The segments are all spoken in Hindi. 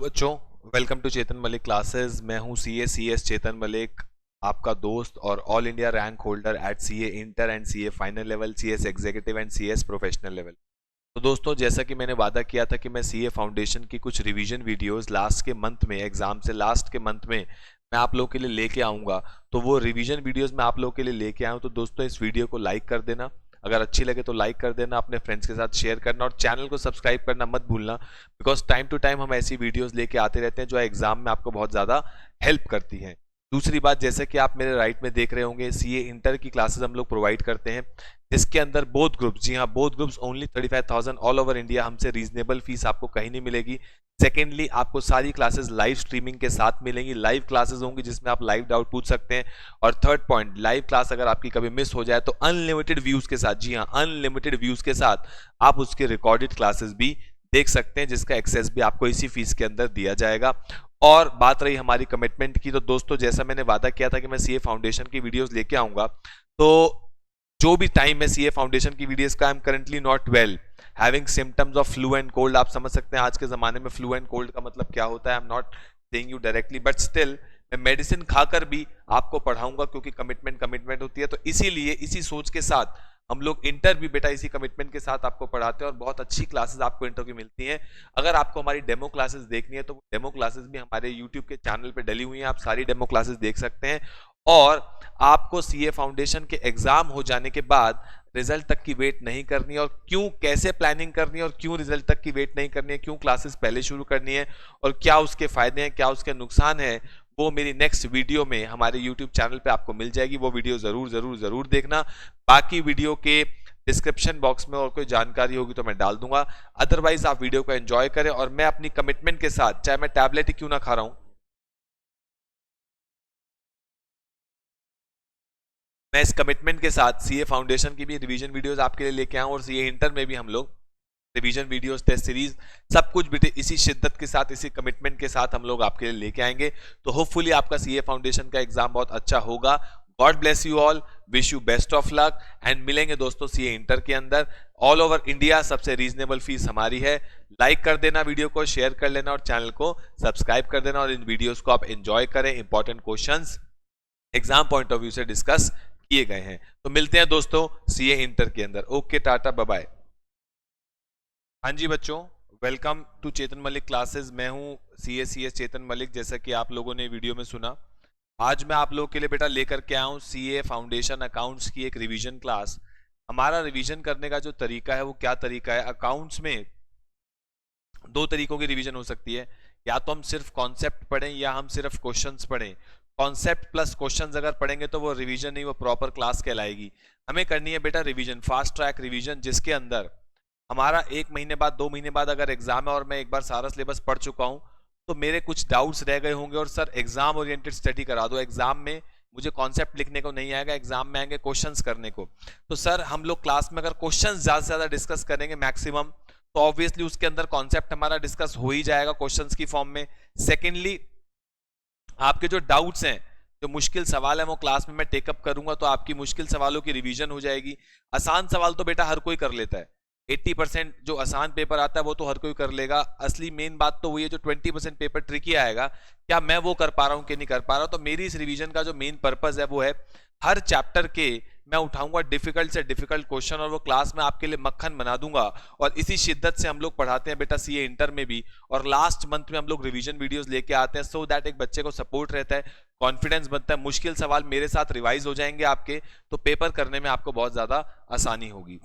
बच्चों, welcome to Chetan Malik classes. मैं हूं सीएस चेतन मलिक, आपका दोस्त और all India rank holder at CA inter and CA final level, CS executive and CS professional level. तो दोस्तों, जैसा कि मैंने वादा किया था कि मैं सीए फाउंडेशन की कुछ रिवीजन वीडियोस लास्ट के मंथ में, एग्जाम से लास्ट के मंथ में मैं आप लोगों के लिए लेके आऊंगा। तो वो रिवीजन वीडियोस मैं आप लोगों के लिए लेके आया हूं। तो दोस्तों, इस वीडियो को लाइक कर देना, अगर अच्छी लगे तो लाइक कर देना, अपने फ्रेंड्स के साथ शेयर करना और चैनल को सब्सक्राइब करना मत भूलना, बिकॉज टाइम टू टाइम हम ऐसी वीडियोस लेके आते रहते हैं जो एग्जाम में आपको बहुत ज़्यादा हेल्प करती हैं। दूसरी बात, जैसे कि आप मेरे राइट में देख रहे होंगे, सीए इंटर की क्लासेस हम लोग प्रोवाइड करते हैं, जिसके अंदर बोथ ग्रुप्स, जी हाँ both groups, only 35,000 all over India. हमसे रीजनेबल फीस आपको कहीं नहीं मिलेगी। सेकेंडली, आपको सारी क्लासेस लाइव स्ट्रीमिंग के साथ मिलेंगी, लाइव क्लासेस होंगी जिसमें आप लाइव डाउट पूछ सकते हैं। और थर्ड पॉइंट, लाइव क्लास अगर आपकी कभी मिस हो जाए तो अनलिमिटेड व्यूज के साथ, जी हाँ अनलिमिटेड व्यूज के साथ आप उसके रिकॉर्डेड क्लासेस भी देख सकते हैं, जिसका एक्सेस भी आपको इसी फीस के अंदर दिया जाएगा। और बात रही हमारी कमिटमेंट की, तो दोस्तों जैसा मैंने वादा किया था कि मैं सीए फाउंडेशन की वीडियोस लेके आऊंगा, तो जो भी टाइम है सीए फाउंडेशन की वीडियोस का, I am currently not well, having symptoms of flu and cold. आप समझ सकते हैं आज के जमाने में फ्लू एंड कोल्ड का मतलब क्या होता है। I am not saying you directly, but still मैं मेडिसिन खाकर भी आपको पढ़ाऊंगा, क्योंकि कमिटमेंट होती है। तो इसीलिए इसी सोच के साथ हम लोग इंटर भी बेटा इसी कमिटमेंट के साथ आपको पढ़ाते हैं और बहुत अच्छी क्लासेस आपको इंटर की मिलती हैं। अगर आपको हमारी डेमो क्लासेस देखनी है तो वो डेमो क्लासेस भी हमारे यूट्यूब के चैनल पे डली हुई हैं, आप सारी डेमो क्लासेस देख सकते हैं। और आपको सीए फाउंडेशन के एग्जाम हो जाने के बाद रिजल्ट तक की वेट नहीं करनी है, और क्यों, कैसे प्लानिंग करनी है और क्यों रिजल्ट तक की वेट नहीं करनी है, क्यों क्लासेस पहले शुरू करनी है और क्या उसके फायदे हैं, क्या उसके नुकसान है, वो मेरी नेक्स्ट वीडियो में हमारे यूट्यूब चैनल पे आपको मिल जाएगी। वो वीडियो जरूर देखना। बाकी वीडियो के डिस्क्रिप्शन बॉक्स में और कोई जानकारी होगी तो मैं डाल दूंगा। अदरवाइज आप वीडियो को एंजॉय करें, और मैं अपनी कमिटमेंट के साथ, चाहे मैं टैबलेट ही क्यों ना खा रहा हूं, मैं इस कमिटमेंट के साथ सीए फाउंडेशन की भी रिवीजन वीडियोस आपके लिए लेके आऊं, और सीए इंटर में भी हम लोग रिवीजन वीडियोस, टेस्ट सीरीज, सब कुछ भी इसी शिद्दत के साथ, इसी कमिटमेंट के साथ हम लोग आपके लिए लेके आएंगे। तो होपफुली आपका सीए फाउंडेशन का एग्जाम बहुत अच्छा होगा। God bless you all, wish you best of luck, and मिलेंगे दोस्तों सीए इंटर के अंदर। ऑल ओवर इंडिया सबसे रीजनेबल फीस हमारी है। लाइक कर देना, वीडियो को शेयर कर लेना और चैनल को सब्सक्राइब कर देना, और इन वीडियोस को आप एंजॉय करें। Important questions exam point of view से डिस्कस किए गए हैं। तो मिलते हैं दोस्तों सीए इंटर के अंदर। Okay, tata, bye bye. हाँ जी बच्चों, welcome to Chetan Malik classes. मैं हूँ सीएस चेतन मलिक, जैसा कि आप लोगों ने वीडियो में सुना। आज मैं आप लोगों के लिए बेटा लेकर के आया हूँ सीए फाउंडेशन अकाउंट्स की एक रिवीजन क्लास। हमारा रिवीजन करने का जो तरीका है वो क्या तरीका है, अकाउंट्स में दो तरीकों की रिवीजन हो सकती है। या तो हम सिर्फ कॉन्सेप्ट पढ़ें या हम सिर्फ क्वेश्चंस पढ़ें। कॉन्सेप्ट प्लस क्वेश्चंस अगर पढ़ेंगे तो वो रिवीजन नहीं, वो प्रॉपर क्लास कहलाएगी। हमें करनी है बेटा रिवीजन, फास्ट ट्रैक रिवीजन, जिसके अंदर हमारा 1 महीने बाद, 2 महीने बाद अगर एग्जाम है और मैं एक बार सारा सिलेबस पढ़ चुका हूं, तो मेरे कुछ डाउट्स रह गए होंगे, और सर एग्जाम ओरिएंटेड स्टडी करा दो, एग्जाम में मुझे कॉन्सेप्ट लिखने को नहीं आएगा, एग्जाम में आएंगे क्वेश्चंस करने को। तो सर हम लोग क्लास में अगर क्वेश्चंस ज्यादा से ज्यादा डिस्कस करेंगे मैक्सिमम, तो ऑब्वियसली उसके अंदर कॉन्सेप्ट हमारा डिस्कस हो ही जाएगा क्वेश्चंस की फॉर्म में। सेकेंडली, आपके जो डाउट्स हैं, जो मुश्किल सवाल है, वो क्लास में मैं टेकअप करूंगा, तो आपकी मुश्किल सवालों की रिवीजन हो जाएगी। आसान सवाल तो बेटा हर कोई कर लेता है, 80% जो आसान पेपर आता है वो तो हर कोई कर लेगा। असली मेन बात तो वही है, जो 20% पेपर ट्रिकी आएगा, क्या मैं वो कर पा रहा हूं कि नहीं कर पा रहा हूं। तो मेरी इस रिवीजन का जो मेन पर्पस है वो है, हर चैप्टर के मैं उठाऊंगा डिफिकल्ट से डिफिकल्ट क्वेश्चन, और वो क्लास में आपके लिए मक्खन बना दूंगा। और इसी शिद्दत से हम लोग पढ़ाते हैं बेटा सीए इंटर में भी, और लास्ट मंथ में हम लोग रिवीजन वीडियोस लेके आते हैं, सो दैट एक बच्चे को सपोर्ट रहता है, कॉन्फिडेंस बनता है, मुश्किल सवाल मेरे साथ रिवाइज हो जाएंगे आपके, तो पेपर करने में आपको बहुत ज्यादा आसानी होगी।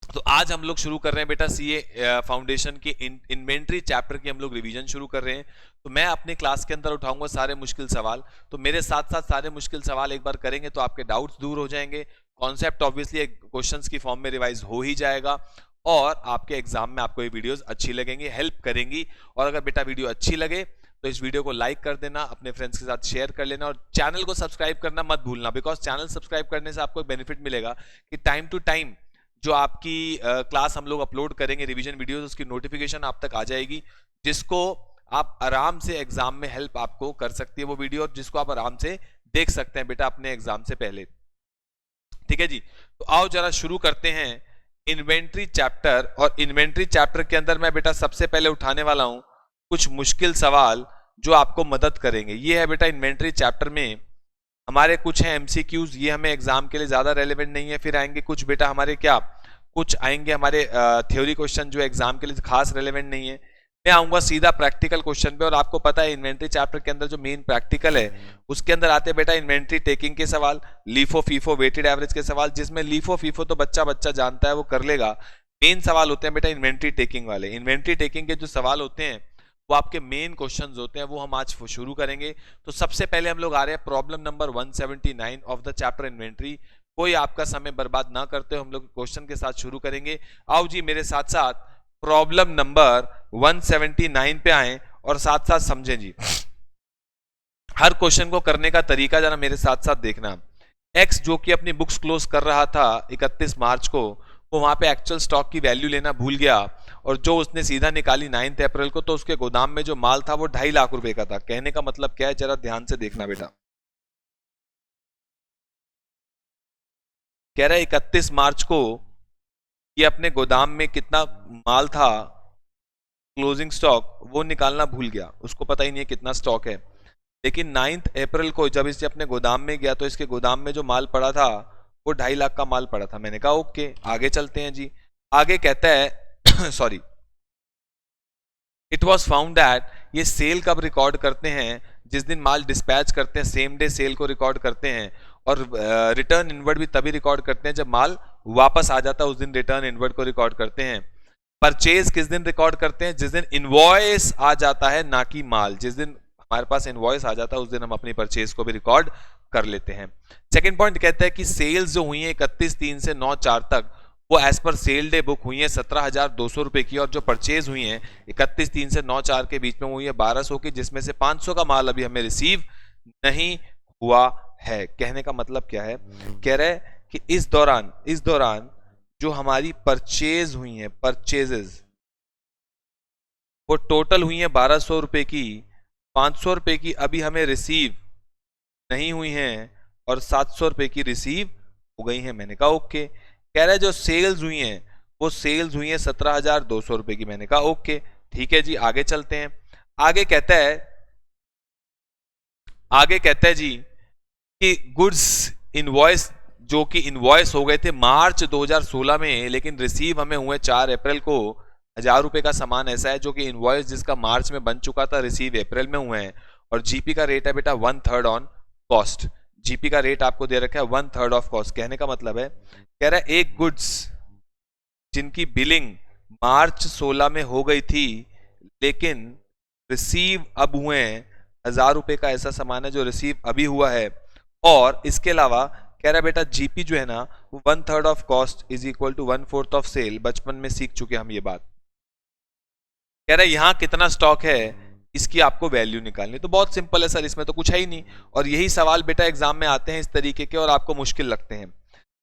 तो आज हम लोग शुरू कर रहे हैं बेटा सीए फाउंडेशन की इन्वेंट्री चैप्टर की हम लोग रिवीजन शुरू कर रहे हैं। तो मैं अपनी क्लास के अंदर उठाऊंगा सारे मुश्किल सवाल, तो मेरे साथ साथ सारे मुश्किल सवाल एक बार करेंगे तो आपके डाउट्स दूर हो जाएंगे, कॉन्सेप्ट ऑब्वियसली क्वेश्चंस की फॉर्म में रिवाइज हो ही जाएगा, और आपके एग्जाम में आपको ये वीडियोस अच्छी लगेंगी, हेल्प करेंगी। और अगर बेटा वीडियो अच्छी लगे तो इस वीडियो को लाइक कर देना, अपने फ्रेंड्स के साथ शेयर कर लेना, और चैनल को सब्सक्राइब करना मत भूलना, बिकॉज चैनल सब्सक्राइब करने से आपको बेनिफिट मिलेगा कि टाइम टू टाइम जो आपकी क्लास हम लोग अपलोड करेंगे रिवीजन वीडियोस, उसकी नोटिफिकेशन आप तक आ जाएगी, जिसको आप आराम से एग्जाम में हेल्प आपको कर सकती है वो वीडियो, और जिसको आप आराम से देख सकते हैं बेटा अपने एग्जाम से पहले। ठीक है जी, तो आओ जरा शुरू करते हैं इन्वेंट्री चैप्टर। और इन्वेंट्री चैप्टर के अंदर मैं बेटा सबसे पहले उठाने वाला हूं कुछ मुश्किल सवाल जो आपको मदद करेंगे। ये है बेटा इन्वेंट्री चैप्टर में हमारे कुछ हैं एमसीक्यूज, ये हमें एग्जाम के लिए ज्यादा रेलेवेंट नहीं है। फिर आएंगे कुछ बेटा हमारे क्या, कुछ आएंगे हमारे थ्योरी क्वेश्चन जो एग्जाम के लिए खास रेलेवेंट नहीं है। मैं आऊंगा सीधा प्रैक्टिकल क्वेश्चन पे, और आपको पता है इन्वेंट्री चैप्टर के अंदर जो मेन प्रैक्टिकल है उसके अंदर आते हैं बेटा इन्वेंट्री टेकिंग के सवाल, लीफो फीफो वेटेड एवरेज के सवाल, जिसमें लीफो फीफो तो बच्चा बच्चा जानता है वो कर लेगा। मेन सवाल होते हैं बेटा इन्वेंट्री टेकिंग वाले। इन्वेंट्री टेकिंग के जो सवाल होते हैं वो आपके मेन क्वेश्चंस होते हैं, वो हम आज शुरू करेंगे। तो सबसे पहले हम लोग आ रहे हैं problem number 179 of the chapter inventory. कोई आपका समय बर्बाद ना करते हो हम लोग क्वेश्चन के साथ शुरू करेंगे। आओ जी मेरे साथ साथ प्रॉब्लम नंबर 179 पे आए और साथ साथ समझें जी। हर क्वेश्चन को करने का तरीका जरा मेरे साथ साथ देखना। एक्स जो कि अपनी बुक्स क्लोज कर रहा था 31 मार्च को, वो वहां पे एक्चुअल स्टॉक की वैल्यू लेना भूल गया, और जो उसने सीधा निकाली 9 अप्रैल को, तो उसके गोदाम में जो माल था वो 2.5 लाख रुपए का था। कहने का मतलब क्या है, जरा ध्यान से देखना बेटा। कह रहा है 31 मार्च को ये अपने गोदाम में कितना माल था क्लोजिंग स्टॉक वो निकालना भूल गया, उसको पता ही नहीं है कितना स्टॉक है। लेकिन 9 अप्रैल को जब इसे अपने गोदाम में गया तो इसके गोदाम में जो माल पड़ा था वो 2.5 लाख का माल पड़ा था। मैंने कहा ओके, आगे चलते हैं जी। आगे कहता है sorry, it was found that, ये सेल कब रिकॉर्ड करते हैं, जिस दिन माल डिस्पैच करते हैं सेम डे सेल को रिकॉर्ड करते हैं, और रिटर्न इनवर्ड भी तभी रिकॉर्ड करते हैं जब माल वापस आ जाता है, उस दिन रिटर्न इनवर्ड को रिकॉर्ड करते हैं। परचेज किस दिन रिकॉर्ड करते हैं, जिस दिन इनवॉइस आ जाता है, ना कि माल। जिस दिन हमारे पास इनवॉइस आ जाता है उस दिन हम अपनी परचेज को भी रिकॉर्ड कर लेते हैं। सेकंड पॉइंट कहता है कि सेल्स जो हुई है 31/3 से 9/4 तक, वो as per cell day book हुई है 17,200 रुपए की, और जो परचेज हुई है 31/3 से 9/4 के बीच में हुई है 1200 की, जिसमें से 500 का माल अभी हमें रिसीव नहीं हुआ है। कहने का मतलब क्या है, कह रहे हैं कि इस दौरान जो हमारी परचेज हुई है, परचेजेस वो टोटल हुई है 1200 रुपए की, 500 रुपए की अभी हमें रिसीव नहीं हुई हैं, और 700 रुपए की रिसीव हो गई हैं। मैंने कहा ओके। कह रहा है जो सेल्स हुई हैं वो सेल्स हुई हैं 17,200 रुपए की। मैंने कहा ओके, ठीक है जी, आगे चलते हैं। आगे कहता है जी कि गुड्स इनवॉइस जो कि इनवॉइस हो गए थे मार्च 2016 में, लेकिन रिसीव हमें हुए 4 अप्रैल को। 1,000 रुपए का सामान ऐसा है जो कि इनवॉइस जिसका मार्च में बन चुका था, रिसीव अप्रैल में हुए हैं, और जीपी का रेट है बेटा 1/3 ऑन कॉस्ट। जीपी का रेट आपको दे रखा है 1/3 ऑफ कॉस्ट। कहने का मतलब है, कह रहा है एक गुड्स जिनकी बिलिंग मार्च 16 में हो गई थी लेकिन रिसीव अब हुए हैं, 1,000 रुपए का ऐसा सामान है जो रिसीव अभी हुआ है। और इसके अलावा कह रहा है बेटा जीपी जो है ना वो 1/3 of cost is equal to 1/4 of sale. बचपन में सीख चुके हम ये बात। कह रहा है यहां कितना स्टॉक है इसकी आपको वैल्यू निकालनी। तो बहुत सिंपल है सर, इसमें तो कुछ है ही नहीं, और यही सवाल बेटा एग्जाम में आते हैं इस तरीके के और आपको मुश्किल लगते हैं।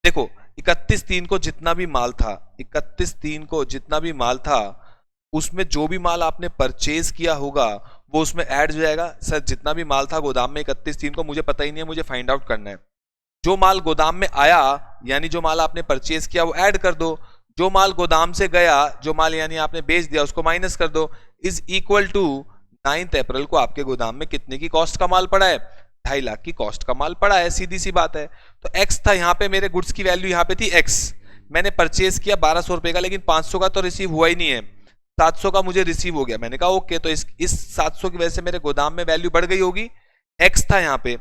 देखो 31/3 को जितना भी माल था, 31/3 को जितना भी माल था उसमें जो भी माल आपने परचेज किया होगा वो उसमें ऐड हो जाएगा। सर जितना भी माल था गोदाम में 31/3 को, मुझे पता ही नहीं है, मुझे फाइंड आउट करना है। जो माल गोदाम में आया यानी जो माल आपने परचेज किया वो ऐड कर दो, जो माल गोदाम से गया, जो माल यानी आपने बेच दिया उसको माइनस कर दो, इज इक्वल टू 9 अप्रैल को आपके गोदाम में कितने की कॉस्ट का माल पड़ा है, 2.5 लाख की कॉस्ट का माल पड़ा है। सीधी सी बात है। तो एक्स था यहाँ पे, मेरे गुड्स की वैल्यू यहाँ पे थी एक्स, मैंने परचेज किया 1200 रुपए का, लेकिन 500 का तो रिसीव हुआ ही नहीं है, 700 का मुझे रिसीव हो गया। मैंने कहा ओके, तो इस 700 की वजह से मेरे गोदाम में वैल्यू बढ़ गई होगी। एक्स था यहाँ पे,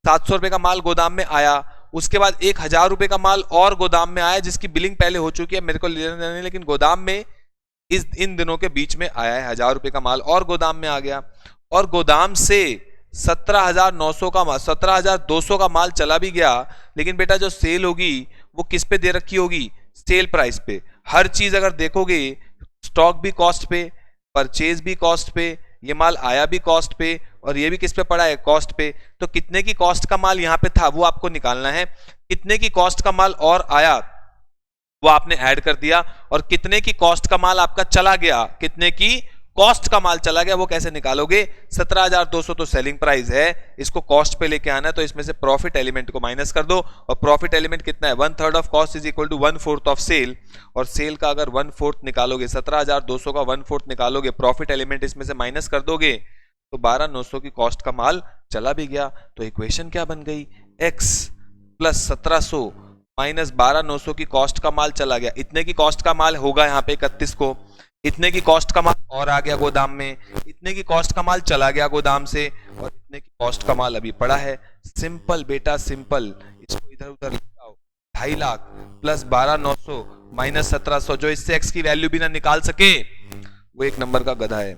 700 रुपए का माल गोदाम में आया, उसके बाद 1,000 रुपए का माल और गोदाम में आया जिसकी बिलिंग पहले हो चुकी है, मेरे को लेना नहीं, लेकिन गोदाम में इन दिनों के बीच में आया है 1,000 रुपए का माल और गोदाम में आ गया, और गोदाम से 17,200 का माल चला भी गया। लेकिन बेटा जो सेल होगी वो किस पे दे रखी होगी, सेल प्राइस पे। हर चीज अगर देखोगे, स्टॉक भी कॉस्ट पे, परचेज भी कॉस्ट पे, ये माल आया भी कॉस्ट पे, और ये भी किस पे पड़ा है, कॉस्ट पे। तो कितने की कॉस्ट का माल यहाँ पे था वो आपको निकालना है, कितने की कॉस्ट का माल और आया वो आपने ऐड कर दिया, और कितने की कॉस्ट का माल आपका चला गया, कितने की कॉस्ट का माल चला गया, वो कैसे निकालोगे? 17,200 तो सेलिंग प्राइस है, इसको कॉस्ट पे लेके आना है, तो इसमें से प्रॉफिट एलिमेंट को माइनस कर दो, और प्रॉफिट एलिमेंट कितना है? 1/3 of cost is equal to 1/4 of sale, और सेल का अगर 1/4 निकालोगे, 17,200 का 1/4 निकालोगे, प्रॉफिट एलिमेंट इसमें से माइनस कर दोगे, तो 12,900 की कॉस्ट का माल चला भी गया। तो इक्वेशन क्या बन गई? x प्लस 1700 माइनस 12,900 की कॉस्ट का माल चला गया, इतने की कॉस्ट का माल होगा यहाँ पे 31 को, इतने की कॉस्ट का माल और आ गया गोदाम में, इतने की कॉस्ट का माल चला गया गोदाम से, और इतने की कॉस्ट का माल अभी पड़ा है। सिंपल बेटा सिंपल, इसको इधर उधर लिखाओ, 2.5 लाख प्लस 12,900 माइनस 1700, जो इससे x की वैल्यू भी ना निकाल सके वो एक नंबर का गधा है।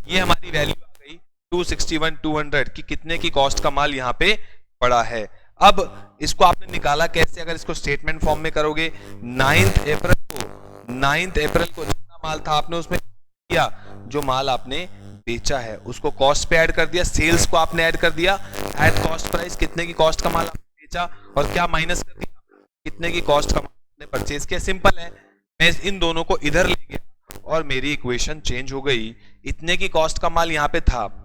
ये हमारी वैल्यू आ गई 261,200 की कितने की कॉस्ट का माल यहाँ पे पड़ा है। अब इसको आपने निकाला कैसे? अगर इसको स्टेटमेंट फॉर्म में करोगे, 9 अप्रैल को जितना माल था आपने उसमें किया, जो माल आपने बेचा है उसको कॉस्ट पे ऐड कर दिया, सेल्स को आपने ऐड कर दिया, एट कॉस्ट प्राइस कितने की कॉस्ट का माल आपने बेचा, और क्या माइनस कर दिया? कितने की कॉस्ट का माल आपने परचेज किया। सिंपल है, मैं इन दोनों को इधर ले गया और मेरी इक्वेशन चेंज हो गई। इतने की कॉस्ट का माल यहाँ पे था,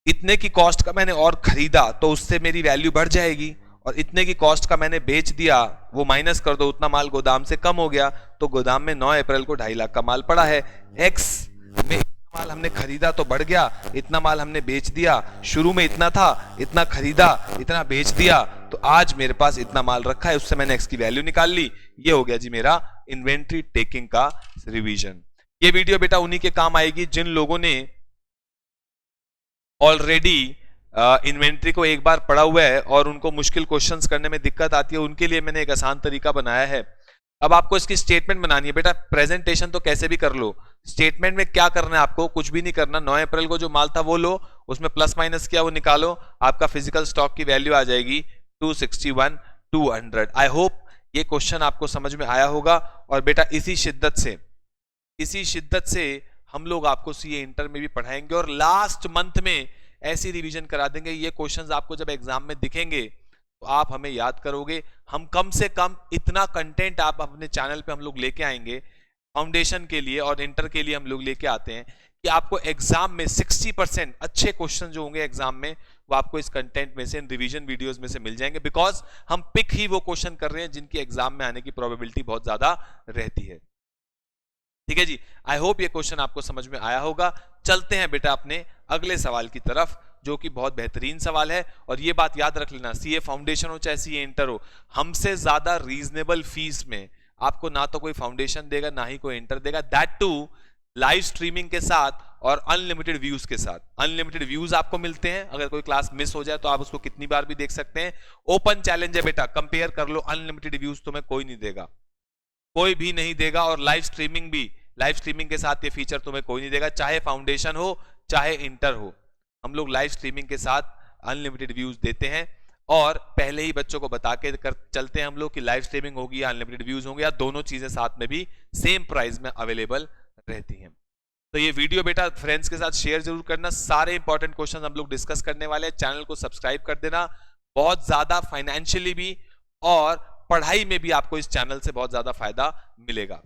इतने की कॉस्ट का मैंने और खरीदा तो उससे मेरी वैल्यू बढ़ जाएगी, और इतने की कॉस्ट का मैंने बेच दिया, वो माइनस कर दो, उतना माल गोदाम से कम हो गया, तो गोदाम में 9 अप्रैल को 2.5 लाख का माल पड़ा है। एक्स में इतना माल हमने खरीदा तो बढ़ गया, इतना माल हमने बेच दिया, शुरू में इतना था, इतना खरीदा, इतना बेच दिया, तो आज मेरे पास इतना माल रखा है, उससे मैंने एक्स की वैल्यू निकाल ली। ये हो गया जी मेरा इन्वेंट्री टेकिंग का रिवीजन। ये वीडियो बेटा उन्हीं के काम आएगी जिन लोगों ने ऑलरेडी इन्वेंट्री को एक बार पढ़ा हुआ है और उनको मुश्किल क्वेश्चंस करने में दिक्कत आती है, उनके लिए मैंने एक आसान तरीका बनाया है। अब आपको इसकी स्टेटमेंट बनानी है बेटा, प्रेजेंटेशन तो कैसे भी कर लो, स्टेटमेंट में क्या करना है आपको? कुछ भी नहीं करना, 9 अप्रैल को जो माल था वो लो, उसमें प्लस माइनस किया वो निकालो, आपका फिजिकल स्टॉक की वैल्यू आ जाएगी 261,200। आई होप ये क्वेश्चन आपको समझ में आया होगा। और बेटा इसी शिद्दत से हम लोग आपको सीए इंटर में भी पढ़ाएंगे, और लास्ट मंथ में ऐसी रिवीजन करा देंगे, ये क्वेश्चंस आपको जब एग्जाम में दिखेंगे तो आप हमें याद करोगे। हम कम से कम इतना कंटेंट आप अपने चैनल पे हम लोग लेके आएंगे फाउंडेशन के लिए और इंटर के लिए, हम लोग लेके आते हैं कि आपको एग्जाम में 60% अच्छे क्वेश्चन जो होंगे एग्जाम में वो आपको इस कंटेंट में से, इन रिवीजन वीडियोस में से मिल जाएंगे, बिकॉज हम पिक ही वो क्वेश्चन कर रहे हैं जिनकी एग्जाम में आने की प्रोबेबिलिटी बहुत ज्यादा रहती है। ठीक है जी, आई होप ये क्वेश्चन आपको समझ में आया होगा। चलते हैं बेटा अपने अगले सवाल की तरफ, जो कि बहुत बेहतरीन सवाल है। और ये बात याद रख लेना, सीए फाउंडेशन हो चाहे सीए इंटर हो, हमसे ज्यादा रीजनेबल फीस में आपको ना तो कोई फाउंडेशन देगा ना ही कोई इंटर देगा, दैट टू लाइव स्ट्रीमिंग के साथ और अनलिमिटेड व्यूज के साथ। अनलिमिटेड व्यूज आपको मिलते हैं, अगर कोई क्लास मिस हो जाए तो आप उसको कितनी बार भी देख सकते हैं। ओपन चैलेंज है बेटा, कंपेयर कर लो, अनलिमिटेड व्यूज तुम्हें कोई नहीं देगा, कोई भी नहीं देगा। और लाइव स्ट्रीमिंग भी, लाइव स्ट्रीमिंग के साथ ये फीचर तुम्हें कोई नहीं देगा, चाहे फाउंडेशन हो चाहे इंटर हो, हम लोग लाइव स्ट्रीमिंग के साथ अनलिमिटेड व्यूज देते हैं। और पहले ही बच्चों को बता के चलते हैं हम लोग कि लाइव स्ट्रीमिंग होगी या अनलिमिटेड व्यूज होंगे, या दोनों चीजें साथ में भी सेम प्राइस में अवेलेबल रहती हैं। तो ये वीडियो बेटा फ्रेंड्स के साथ शेयर जरूर करना, सारे इंपॉर्टेंट क्वेश्चन हम लोग डिस्कस करने वाले हैं। चैनल को सब्सक्राइब कर देना, बहुत ज्यादा फाइनेंशियली भी और पढ़ाई में भी आपको इस चैनल से बहुत ज्यादा फायदा मिलेगा।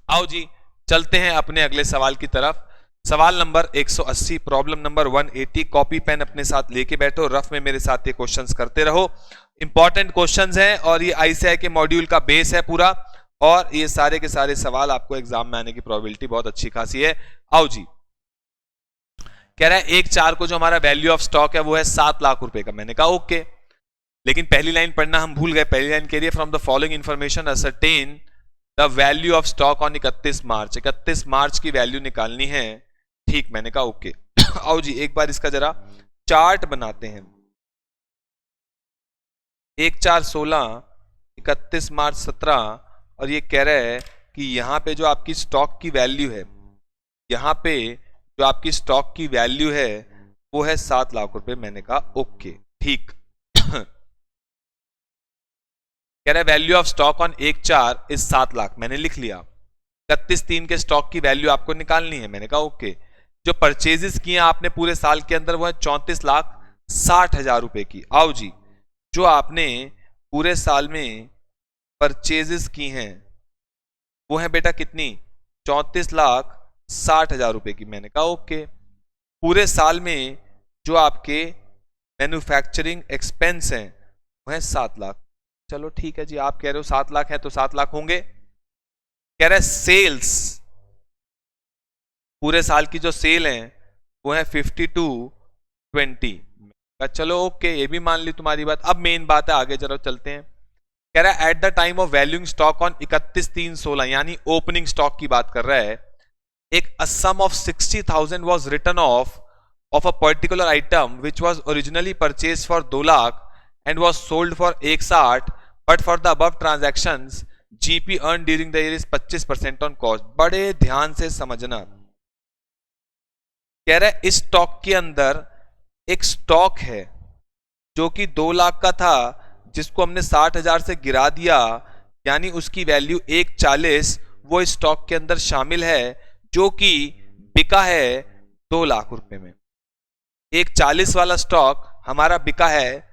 आओ जी चलते हैं अपने अगले सवाल की तरफ। सवाल number 180, problem number 180। Copy pen अपने साथ लेके बैठो, रफ में मेरे साथ ये क्वेश्चंस करते रहो। इंपॉर्टेंट क्वेश्चंस हैं और ये आईसीआई के मॉड्यूल का बेस है पूरा, और ये सारे के सारे सवाल आपको एग्जाम में आने की प्रोबेबिलिटी बहुत अच्छी खासी है। आओ जी, कह रहा है 1/4 को जो हमारा वैल्यू ऑफ स्टॉक है वो है 7 लाख रुपए का। मैंने कहा ओके, लेकिन पहली लाइन पढ़ना हम भूल गए। पहली लाइन कह रही है from the following information ascertain the value of stock on 31 मार्च। 31 मार्च की वैल्यू निकालनी है, ठीक। मैंने कहा ओके। आओ जी एक बार इसका जरा चार्ट बनाते हैं। 1/4/16, 31 मार्च 17, और ये कह रहा है कि यहाँ पे जो आपकी स्टॉक की वैल्यू है, यहाँ पे जो आपकी स्टॉक की वैल्यू है वो है 7 लाख रुपए। मैंने कहा ओके ठीक। कह रहा है value of stock on 1/4 is 7 lakh. मैंने लिख लिया। 31/3 के स्टॉक की वैल्यू आपको निकालनी है। मैंने कहा ओके। जो परचेजेस किए आपने पूरे साल के अंदर वो है 34,60,000 रुपए की। आओ जी, जो आपने पूरे साल में परचेजेस की हैं वो है बेटा कितनी? 34,60,000 रुपए की। मैंने कहा ओके। पूरे साल में जो आपके मैन्युफैक्चरिंग एक्सपेंस हैं वो है 7 लाख। चलो ठीक है जी, आप कह रहे हो 7 लाख है तो 7 लाख होंगे। कह रहे सेल्स, पूरे साल की जो सेल है वो है 5220। चलो ओके, ये भी मान ली तुम्हारी बात। अब मेन बात है, आगे जरा चलते हैं। कह रहा है at the time of valuing stock on 31/3/16, यानी ओपनिंग स्टॉक की बात कर रहा है। एक sum of 60,000 was written off of a particular item which was originally purchased for 2 lakh and was sold for 1,60, but for the above transactions GP earned during the year is 25% on cost। बड़े ध्यान से समझना। कह रहा है इस स्टॉक के अंदर एक स्टॉक है जो कि 2 लाख का था, जिसको हमने 60,000 से गिरा दिया, यानी उसकी वैल्यू 1,40 वो स्टॉक के अंदर शामिल है, जो कि बिका है 2 लाख रुपए में। 1,40 वाला स्टॉक हमारा बिका है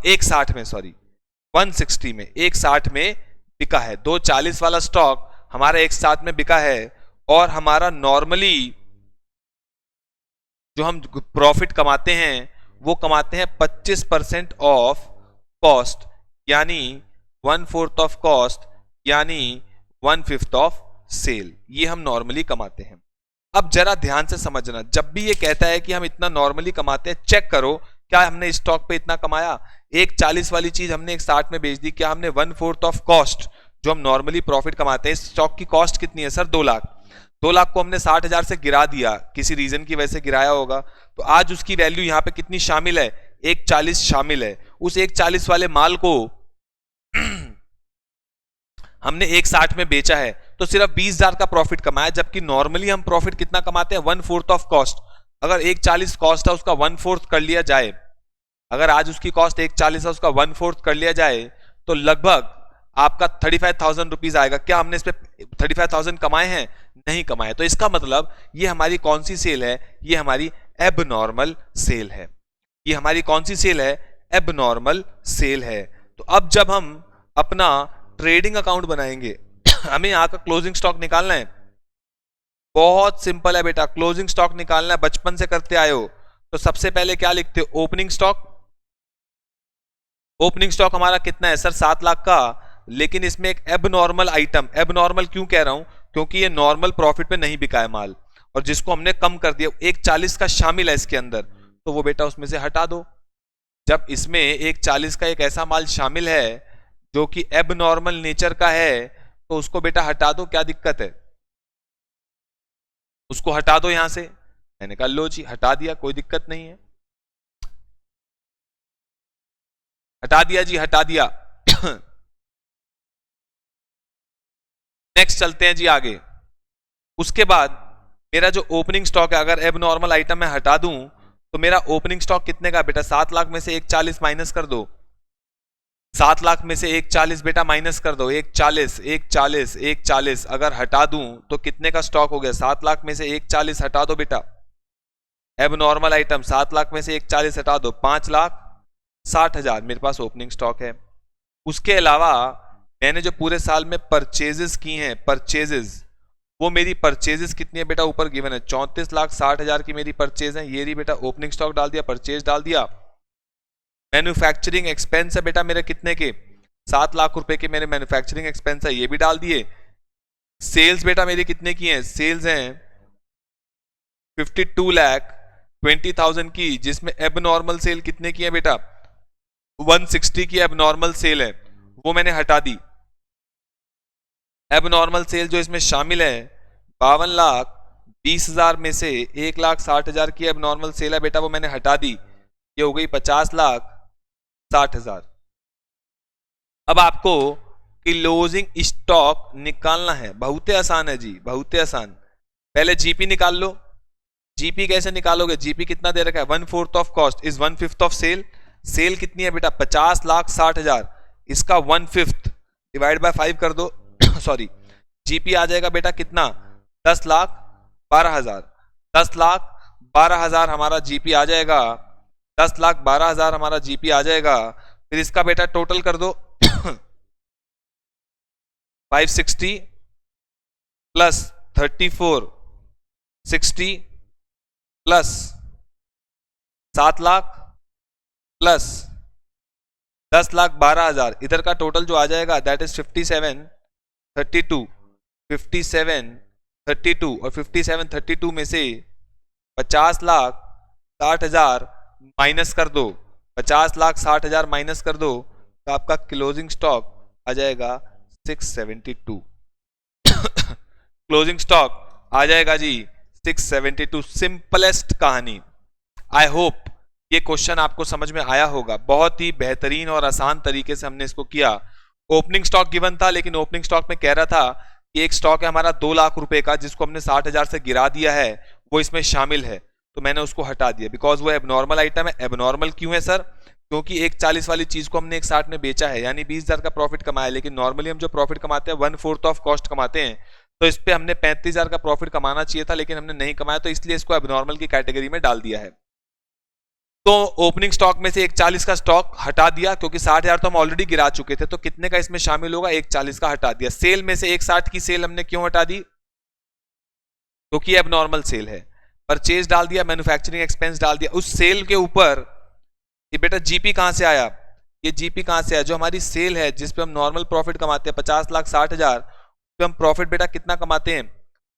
1,60 में, सॉरी 160 में, 1,60 में बिका है। 2,40 वाला स्टॉक हमारा 1,60 में बिका है, और हमारा नॉर्मली जो हम प्रॉफिट कमाते हैं वो कमाते हैं 25% ऑफ कॉस्ट, यानी 1/4 ऑफ कॉस्ट, यानी 1/5 ऑफ सेल। ये हम नॉर्मली कमाते हैं। अब जरा ध्यान से समझना, जब भी ये कहता है कि हम इतना नॉर्मली कमाते हैं, चेक करो क्या हमने स्टॉक पे इतना कमाया। 1,40 वाली चीज हमने 1,60 में बेच दी, क्या हमने 1/4 ऑफ कॉस्ट जो हम नॉर्मली प्रॉफिट कमाते हैं, इस स्टॉक की कॉस्ट कितनी है सर 2 लाख। 2 लाख को हमने 60,000 से गिरा दिया, किसी रीजन की वजह से गिराया होगा, तो आज उसकी वैल्यू यहाँ पे कितनी शामिल है, 1,40 शामिल है। उस 1,40 वाले माल को हमने 1,60 में बेचा है, तो सिर्फ 20,000 का प्रॉफिट कमाया, जबकि नॉर्मली हम प्रॉफिट कितना कमाते हैं 1/4 ऑफ कॉस्ट। अगर 1,40 कॉस्ट है उसका 1/4 कर लिया जाए, अगर आज उसकी कॉस्ट 1,40 है उसका 1/4 कर लिया जाए, तो लगभग आपका 35,000 रुपीज आएगा। क्या हमने इस पे 35,000 कमाए हैं? नहीं कमाए। तो इसका मतलब ये हमारी कौन सी सेल है, ये हमारी एबनॉर्मल सेल है। ये हमारी कौन सी सेल है? एबनॉर्मल सेल है। तो अब जब हम अपना ट्रेडिंग अकाउंट बनाएंगे हमें यहाँ का क्लोजिंग स्टॉक निकालना है। बहुत सिंपल है बेटा, क्लोजिंग स्टॉक निकालना है, बचपन से करते आए हो। तो सबसे पहले क्या लिखते हो? Opening stock. ओपनिंग स्टॉक हमारा कितना है सर? 7 लाख का, लेकिन इसमें एक एबनॉर्मल आइटम, एबनॉर्मल क्यों कह रहा हूं? क्योंकि ये नॉर्मल प्रॉफिट पे नहीं बिका है माल, और जिसको हमने कम कर दिया, 1,40 का शामिल है इसके अंदर, तो वो बेटा उसमें से हटा दो। जब इसमें 1,40 का एक ऐसा माल शामिल है जो कि एबनॉर्मल नेचर का है, तो उसको बेटा हटा दो, क्या दिक्कत है? उसको हटा दो यहां से। मैंने कहा लो जी हटा दिया, कोई दिक्कत नहीं है, हटा दिया जी, हटा दिया। नेक्स्ट चलते हैं जी आगे। उसके बाद मेरा जो ओपनिंग स्टॉक है, अगर एबनॉर्मल आइटम मैं हटा दूं तो मेरा ओपनिंग स्टॉक कितने का बेटा? 7 लाख में से 1,40 माइनस कर दो। 7 लाख में से 1,40 बेटा माइनस कर दो। 1,40 1,40 1,40 अगर हटा दूं तो कितने का स्टॉक हो गया? 7 लाख में से 1,40 हटा दो बेटा, एबनॉर्मल आइटम 7 लाख में से 1,40 हटा दो, 5,60,000 मेरे पास ओपनिंग स्टॉक है। उसके अलावा मैंने जो पूरे साल में परचेजेस की हैं, परचेजेस, वो मेरी परचेजेस कितनी है बेटा? ऊपर गिवन है 34,60,000 की मेरी परचेज है। ये रही बेटा, ओपनिंग स्टॉक डाल दिया, परचेज डाल दिया। मैन्युफैक्चरिंग एक्सपेंस है बेटा मेरे कितने के? 7 लाख रुपए के मेरे मैन्युफैक्चरिंग एक्सपेंस है, ये भी डाल दिए। सेल्स बेटा मेरी कितने की हैं? सेल्स हैं 52,20,000 की, जिसमें एबनॉर्मल सेल कितने की है बेटा? 160 की एबनॉर्मल सेल है, वो मैंने हटा दी। एबनॉर्मल सेल जो इसमें शामिल है 52,20,000 में से 1,60,000 की एबनॉर्मल सेल है बेटा, वो मैंने हटा दी। ये हो गई 50,60,000। अब आपको क्लोजिंग स्टॉक निकालना है, बहुत आसान है जी, बहुत आसान। पहले जीपी निकाल लो। जीपी कैसे निकालोगे? जीपी कितना दे रखा है? 1/4 of cost is 1/5 of sale. Sale कितनी है बेटा? 50,60,000, इसका 1/5 डिवाइड बाय 5 कर दो सॉरी, जीपी आ जाएगा बेटा कितना? 10,12,000। 10,12,000 हमारा जीपी आ जाएगा, 10,12,000 हमारा जीपी आ जाएगा। फिर इसका बेटा टोटल कर दो 560 प्लस 3460 प्लस 7 लाख प्लस 10,12,000, इधर का टोटल जो आ जाएगा दैट इज 5732 और 5732 में से 50,60,000 माइनस कर दो, 50,60,000 माइनस कर दो तो आपका क्लोजिंग स्टॉक आ जाएगा 672। क्लोजिंग स्टॉक आ जाएगा जी 672। सिंपलेस्ट कहानी। आई होप ये क्वेश्चन आपको समझ में आया होगा। बहुत ही बेहतरीन और आसान तरीके से हमने इसको किया। ओपनिंग स्टॉक गिवन था, लेकिन ओपनिंग स्टॉक में कह रहा था कि एक स्टॉक है हमारा 2 लाख रुपए का जिसको हमने 60,000 से गिरा दिया है, वो इसमें शामिल है, तो मैंने उसको हटा दिया बिकॉज वो एबनॉर्मल आइटम है। एबनॉर्मल क्यों है सर? क्योंकि एक 40 वाली चीज को हमने एक 60 में बेचा है, यानी 20,000 का प्रॉफिट कमाया, लेकिन नॉर्मली हम जो प्रॉफिट कमाते हैं 1/4 ऑफ कॉस्ट कमाते हैं, तो इस पे हमने 35,000 का प्रॉफिट कमाना चाहिए था, लेकिन हमने नहीं कमाया, तो इसलिए इसको एबनॉर्मल की कैटेगरी में डाल दिया है। तो ओपनिंग स्टॉक में से 140 का स्टॉक हटा दिया, क्योंकि 60,000 तो हम ऑलरेडी गिरा चुके थे, तो कितने का इसमें शामिल होगा? 140 का हटा दिया। सेल में से 160 की सेल हमने क्यों हटा दी? क्योंकि एबनॉर्मल सेल है। परचेज डाल दिया, मैन्युफैक्चरिंग एक्सपेंस डाल दिया। उस सेल के ऊपर ये बेटा जीपी कहां से आया? ये जीपी कहां से आया? जो हमारी सेल है जिसपे हम नॉर्मल प्रॉफिट कमाते हैं 50,60,000, पे हम प्रॉफिट बेटा कितना कमाते हैं?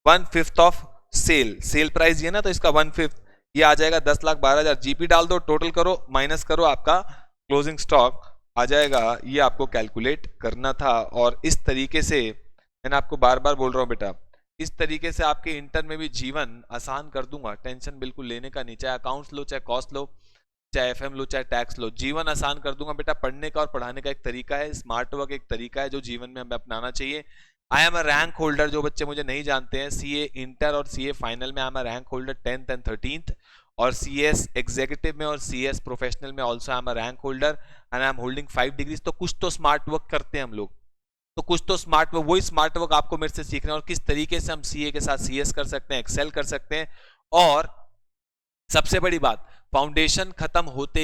1/5 ऑफ सेल। सेल प्राइस ये ना, तो इसका 1/5 ये आ जाएगा 10,12,000। जीपी डाल दो, टोटल करो, माइनस करो, आपका क्लोजिंग स्टॉक आ जाएगा। ये आपको कैलकुलेट करना था, और इस तरीके से मैंने आपको बार बार बोल रहा हूं बेटा, इस तरीके से आपके इंटर में भी जीवन आसान कर दूंगा। टेंशन बिल्कुल लेने का नहीं, चाहे अकाउंट्स लो, चाहे कॉस्ट लो, चाहे एफएम लो, चाहे टैक्स लो, जीवन आसान कर दूंगा बेटा। पढ़ने का और पढ़ाने का एक तरीका है, स्मार्ट वर्क एक तरीका है जो जीवन में हमें अपनाना चाहिए। I am a rank holder, जो बच्चे मुझे नहीं जानते हैं, सीए इंटर और सीए फाइनल में I am a rank holder 10th and 13th, और सीएस एग्जीक्यूटिव में और सीएस प्रोफेशनल में also I am a rank holder and I am holding 5 degrees. तो कुछ तो स्मार्ट वर्क करते हैं हम लोग, तो कुछ तो स्मार्ट वर्क, वही स्मार्ट वर्क आपको मेरे से सीखना है, और किस तरीके से हम सीए के साथ सीएस कर सकते हैं, एक्सेल कर सकते हैं। और सबसे बड़ी बात, फाउंडेशन खत्म होते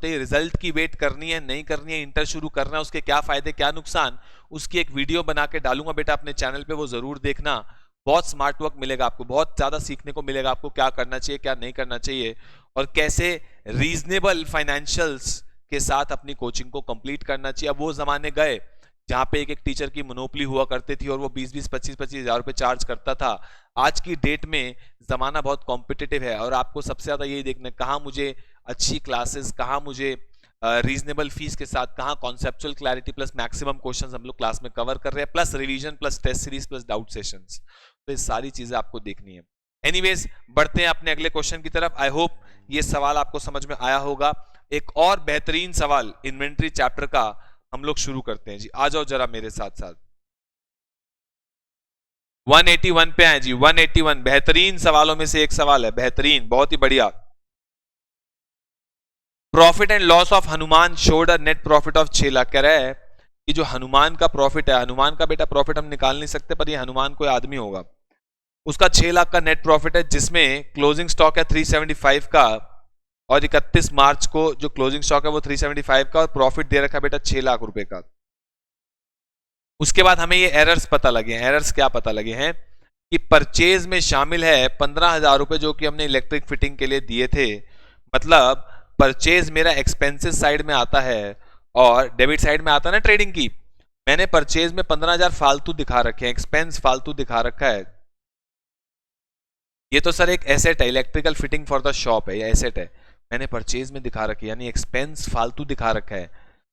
ही रिजल्ट की वेट करनी है नहीं करनी है, इंटर शुरू करना है, उसके क्या फायदे क्या नुकसान, उसकी एक वीडियो बना के डालूंगा बेटा अपने चैनल पे, वो जरूर देखना। बहुत स्मार्ट वर्क मिलेगा आपको, बहुत ज्यादा सीखने को मिलेगा आपको, क्या करना चाहिए क्या नहीं करना चाहिए, और कैसे रीजनेबल फाइनेंशियल्स के साथ अपनी कोचिंग को कंप्लीट करना चाहिए। अब वो जमाने गए जहां पे एक एक टीचर की मोनोपली हुआ करती थी और वो 20-20, 25-25 हजार रुपए चार्ज करता था। आज की डेट में जमाना बहुत कॉम्पिटिटिव है, और आपको सबसे ज्यादा यही देखना है कहाँ मुझे अच्छी क्लासेस, कहाँ मुझे रीजनेबल फीस के साथ, कहाँ conceptual clarity plus maximum questions हम लोग क्लास में कवर कर रहे हैं, plus revision plus test series plus doubt sessions. तो ये सारी चीजें आपको देखनी है। एनीवेज, बढ़ते हैं अपने अगले क्वेश्चन की तरफ। आई होप ये सवाल आपको समझ में आया होगा। एक और बेहतरीन सवाल इन्वेंट्री चैप्टर का हम लोग शुरू करते हैं जी। आ जाओ जरा मेरे साथ साथ, 181 पे आए जी। 181 बेहतरीन सवालों में से एक सवाल है, बेहतरीन, बहुत ही बढ़िया। Profit and loss of Hanuman showed a net profit of 6 lakh. कह रहा है कि जो हनुमान का प्रॉफिट है, हनुमान का बेटा प्रॉफिट हम निकाल नहीं सकते, पर ये हनुमान कोई आदमी होगा, उसका 6 लाख का नेट प्रॉफिट है, जिसमें क्लोजिंग स्टॉक है 375 का, और 31 मार्च को जो क्लोजिंग स्टॉक है वो 375 का, और प्रॉफिट दे रखा है बेटा 6 लाख रुपए का। उसके बाद हमें ये एरर्स पता लगे हैं। एरर्स क्या पता लगे हैं? कि परचेज में शामिल है 15,000 रुपए जो कि हमने इलेक्ट्रिक फिटिंग के लिए दिए थे। मतलब परचेज मेरा एक्सपेंसेस साइड में आता है और डेबिट साइड में आता है ना ट्रेडिंग की। मैंने परचेज में 15,000 फालतू दिखा रखे हैं, एक्सपेंस फालतू दिखा रखा है। ये तो सर एक एसेट है, electrical fitting for the shop है, ये एसेट है, मैंने परचेज में दिखा रखी है, यानी एक्सपेंस फालतू दिखा रखा है।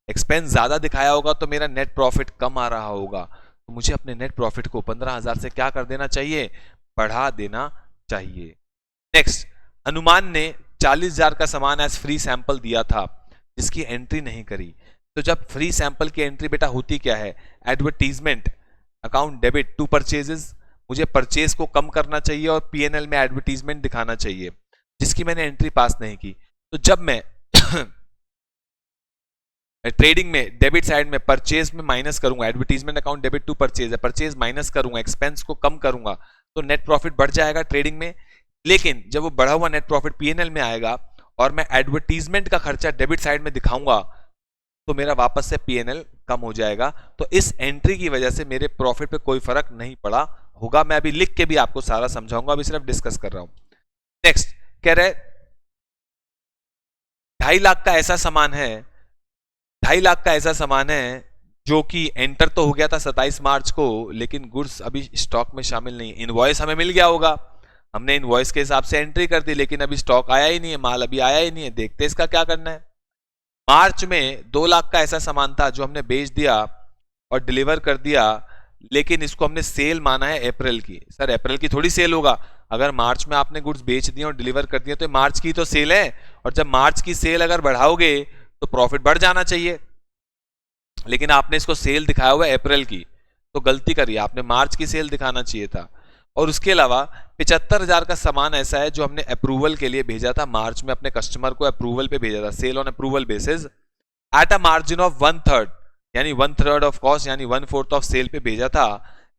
एक्सपेंस ज्यादा दिखाया होगा तो मेरा नेट प्रॉफिट कम आ रहा होगा, तो मुझे अपने नेट प्रॉफिट को 15,000 से क्या कर देना चाहिए? बढ़ा देना चाहिए। नेक्स्ट, अनुमान ने 40,000 का सामान एज फ्री सैंपल दिया था जिसकी एंट्री नहीं करी। तो जब फ्री सैंपल की एंट्री बेटा होती क्या है? Advertisement account debit to purchases, मुझे परचेज को कम करना चाहिए और पीएनएल में एडवर्टीजमेंट दिखाना चाहिए, जिसकी मैंने एंट्री पास नहीं की। तो जब मैं ट्रेडिंग में डेबिट साइड में परचेज में माइनस करूंगा, advertisement account debit to purchase है, परचेज माइनस करूंगा, एक्सपेंस को कम करूंगा, तो नेट प्रॉफिट बढ़ जाएगा ट्रेडिंग में। लेकिन जब वो बढ़ा हुआ नेट प्रॉफिट पीएनएल में आएगा और मैं एडवर्टीजमेंट का खर्चा डेबिट साइड में दिखाऊंगा, तो मेरा वापस से पीएनएल कम हो जाएगा। तो इस एंट्री की वजह से मेरे प्रॉफिट पे कोई फर्क नहीं पड़ा होगा। मैं अभी लिख के भी आपको सारा समझाऊंगा, अभी सिर्फ डिस्कस कर रहा हूं। नेक्स्ट कह रहे 2.5 लाख का ऐसा सामान है, 2.5 लाख का ऐसा सामान है जो कि एंटर तो हो गया था 27 मार्च को, लेकिन गुड्स अभी स्टॉक में शामिल नहीं। इनवॉइस हमें मिल गया होगा, हमने इनवॉइस के हिसाब से एंट्री कर दी, लेकिन अभी स्टॉक आया ही नहीं है, माल अभी आया ही नहीं है। देखते हैं इसका क्या करना है। मार्च में 2 लाख का ऐसा सामान था जो हमने बेच दिया और डिलीवर कर दिया, लेकिन इसको हमने सेल माना है अप्रैल की। सर अप्रैल की थोड़ी सेल होगा, अगर मार्च में आपने गुड्स बेच दिए और डिलीवर कर दिए तो मार्च की तो सेल है, और जब मार्च की सेल अगर बढ़ाओगे तो प्रॉफिट बढ़ जाना चाहिए, लेकिन आपने इसको सेल दिखाया हुआ है अप्रैल की, तो गलती करी, आपने मार्च की सेल दिखाना चाहिए था। और उसके अलावा 75,000 का सामान ऐसा है जो हमने अप्रूवल के लिए भेजा था मार्च में, अपने कस्टमर को अप्रूवल पे भेजा था, sale on approval basis at a margin of 1/3, यानी 1/3 ऑफ कॉस्ट, यानी 1/4 ऑफ सेल पे भेजा था।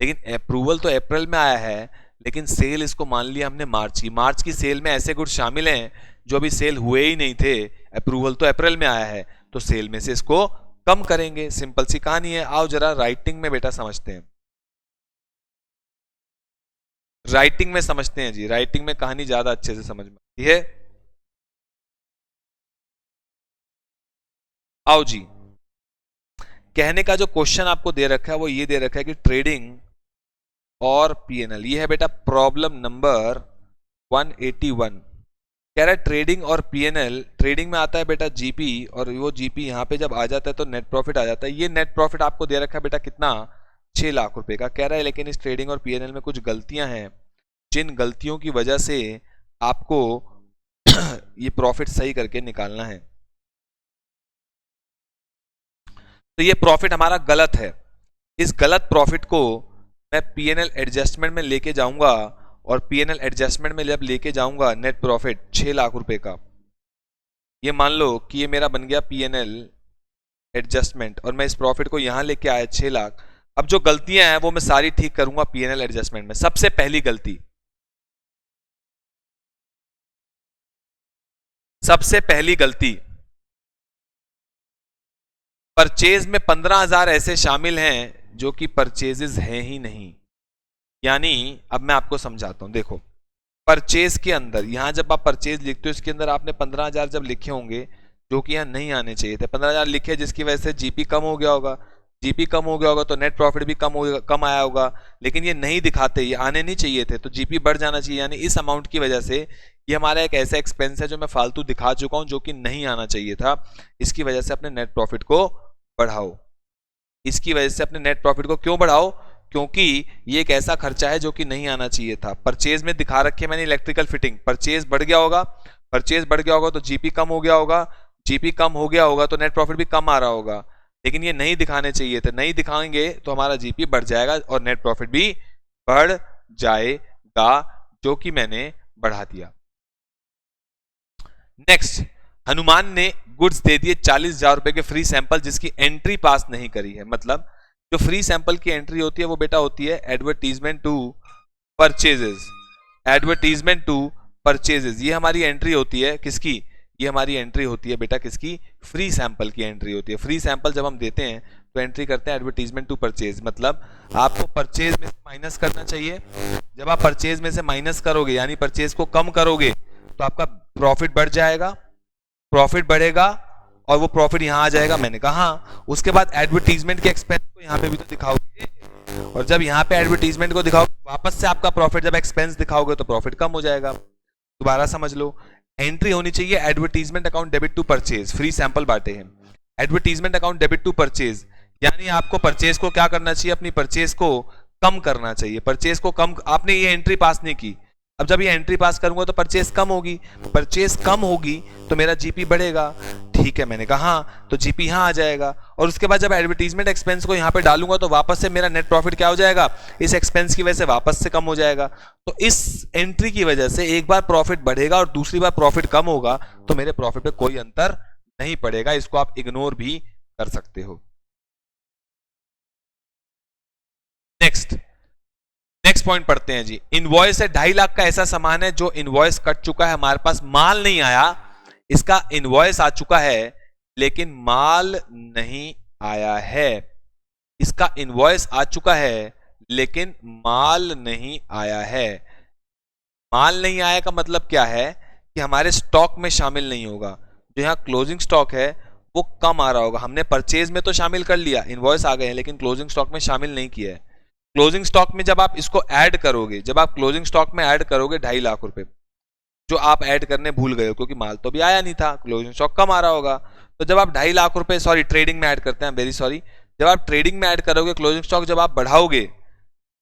लेकिन अप्रूवल तो अप्रैल में आया है, लेकिन सेल इसको मान लिया हमने मार्च की। मार्च की सेल में ऐसे गुड्स शामिल हैं जो अभी सेल हुए ही नहीं थे, अप्रूवल तो अप्रैल में आया है, तो सेल में से इसको कम करेंगे। सिंपल सी कहानी है। आओ जरा राइटिंग में बेटा समझते हैं, राइटिंग में समझते हैं जी, राइटिंग में कहानी ज्यादा अच्छे से समझ में आती है। आओ जी, कहने का जो क्वेश्चन आपको दे रखा है वो ये दे रखा है कि ट्रेडिंग और पीएनएल, ये है बेटा प्रॉब्लम नंबर 181। कह रहा है ट्रेडिंग और पीएनएल, ट्रेडिंग में आता है बेटा जीपी, और वो जीपी यहाँ पे जब आ जाता है तो नेट प्रॉफिट आ जाता है। ये नेट प्रॉफिट आपको दे रखा है बेटा कितना, 6 लाख रुपए का। कह रहा है लेकिन इस ट्रेडिंग और पीएनएल में कुछ गलतियां हैं, जिन गलतियों की वजह से आपको ये प्रॉफिट सही करके निकालना है। तो ये प्रॉफिट हमारा गलत है, इस गलत प्रॉफिट को मैं पीएनएल एडजस्टमेंट में लेके जाऊंगा, और पीएनएल एडजस्टमेंट में जब लेके जाऊंगा नेट प्रॉफिट 6 लाख रुपए का, ये मान लो कि ये मेरा बन गया पीएनएल एडजस्टमेंट, और मैं इस प्रॉफिट को यहां लेके आया 6 लाख। अब जो गलतियां हैं वो मैं सारी ठीक करूंगा पीएनएल एडजस्टमेंट में। सबसे पहली गलती, सबसे पहली गलती, परचेज में 15,000 ऐसे शामिल हैं जो कि परचेजेस हैं ही नहीं। यानी अब मैं आपको समझाता हूं, देखो परचेज के अंदर, यहां जब आप परचेज लिखते हो इसके अंदर आपने 15,000 जब लिखे होंगे जो कि यहां नहीं आने चाहिए थे, 15,000 लिखे जिसकी वजह से जीपी कम हो गया होगा, जीपी कम हो गया होगा तो नेट प्रॉफिट भी कम आया होगा, लेकिन ये नहीं दिखाते, ये आने नहीं चाहिए थे, तो जीपी बढ़ जाना चाहिए। यानी इस अमाउंट की वजह से ये हमारा एक ऐसा एक्सपेंस है जो मैं फालतू दिखा चुका हूं, जो कि नहीं आना चाहिए था। इसकी वजह से अपने नेट प्रॉफिट को बढ़ाओ, इसकी वजह से अपने नेट प्रॉफिट को क्यों बढ़ाओ, क्योंकि ये एक ऐसा खर्चा है जो कि नहीं आना चाहिए था। परचेज में दिखा रखी है मैंने इलेक्ट्रिकल फिटिंग, परचेज बढ़ गया होगा, परचेज बढ़ गया होगा तो जीपी कम हो गया होगा, जीपी कम हो गया होगा तो नेट प्रॉफिट भी कम आ रहा होगा, लेकिन ये नहीं दिखाने चाहिए थे। नहीं दिखाएंगे तो हमारा जीपी बढ़ जाएगा और नेट प्रॉफिट भी बढ़ जाएगा, जो कि मैंने बढ़ा दिया। नेक्स्ट, हनुमान ने गुड्स दे दिए 40,000 रुपए के फ्री सैंपल जिसकी एंट्री पास नहीं करी है। मतलब जो फ्री सैंपल की एंट्री होती है वो बेटा होती है advertisement to purchases, advertisement to purchases, ये हमारी एंट्री होती है किसकी, ये हमारी एंट्री होती है बेटा किसकी, फ्री सैंपल की एंट्री होती है। फ्री सैंपल जब हम देते हैं तो एंट्री करते हैं एडवर्टीजमेंट टू परचेज, मतलब आपको परचेज में से माइनस करना चाहिए। जब आप परचेज में से माइनस करोगे यानी परचेज को कम करोगे तो आपका प्रॉफिट बढ़ जाएगा, प्रॉफिट बढ़ेगा और वो प्रॉफिट यहां आ जाएगा। मैंने कहा उसके बाद एडवर्टीजमेंट के एक्सपेंस को यहां पे भी तो दिखाओगे, और जब यहां पे एडवर्टीजमेंट को दिखाओगे वापस से आपका प्रॉफिट, जब एक्सपेंस दिखाओगे तो प्रॉफिट कम हो जाएगा। दोबारा समझ लो, एंट्री होनी चाहिए advertisement account debit to purchase, free sample बांटे हैं, advertisement account debit to purchase, यानी आपको परचेज को क्या करना चाहिए, अपनी परचेज को कम करना चाहिए। परचेज को कम, आपने ये एंट्री पास नहीं की, अब जब ये एंट्री पास करूंगा तो परचेज कम होगी, परचेज कम होगी तो मेरा जीपी बढ़ेगा। ठीक है, मैंने कहा तो जीपी यहां आ जाएगा, और उसके बाद जब एडवर्टीजमेंट एक्सपेंस को यहां पे डालूंगा तो वापस से मेरा नेट प्रॉफिट क्या हो जाएगा, इस एक्सपेंस की वजह से वापस से कम हो जाएगा। तो इस एंट्री की वजह से एक बार प्रॉफिट बढ़ेगा और दूसरी बार प्रॉफिट कम होगा, तो मेरे प्रॉफिट पे कोई अंतर नहीं पड़ेगा। इसको आप इग्नोर भी कर सकते हो। नेक्स्ट पॉइंट पढ़ते हैं जी। इनवॉइस है 2.5 लाख का ऐसा सामान है जो इनवॉइस कट चुका है, हमारे पास माल नहीं आया, इसका इनवॉइस आ चुका है, लेकिन माल नहीं आया है। इसका इनवॉइस आ चुका है लेकिन माल नहीं आया है। माल नहीं आया का मतलब क्या है कि हमारे स्टॉक में शामिल नहीं होगा। जो यहाँ क्लोजिंग स्टॉक है वो कम आ रहा होगा। हमने परचेज में तो शामिल कर लिया, इनवॉइस आ गए हैं, लेकिन क्लोजिंग स्टॉक में शामिल नहीं किया है। क्लोजिंग स्टॉक में जब आप इसको ऐड करोगे, जब आप क्लोजिंग स्टॉक में ऐड करोगे 2.5 लाख रुपए, जो आप ऐड करने भूल गए हो क्योंकि माल तो भी आया नहीं था, क्लोजिंग स्टॉक कम आ रहा होगा। तो जब आप 2.5 लाख रुपए, सॉरी ट्रेडिंग में ऐड करते हैं, वेरी सॉरी, जब आप ट्रेडिंग में ऐड करोगे क्लोजिंग स्टॉक, जब आप बढ़ाओगे,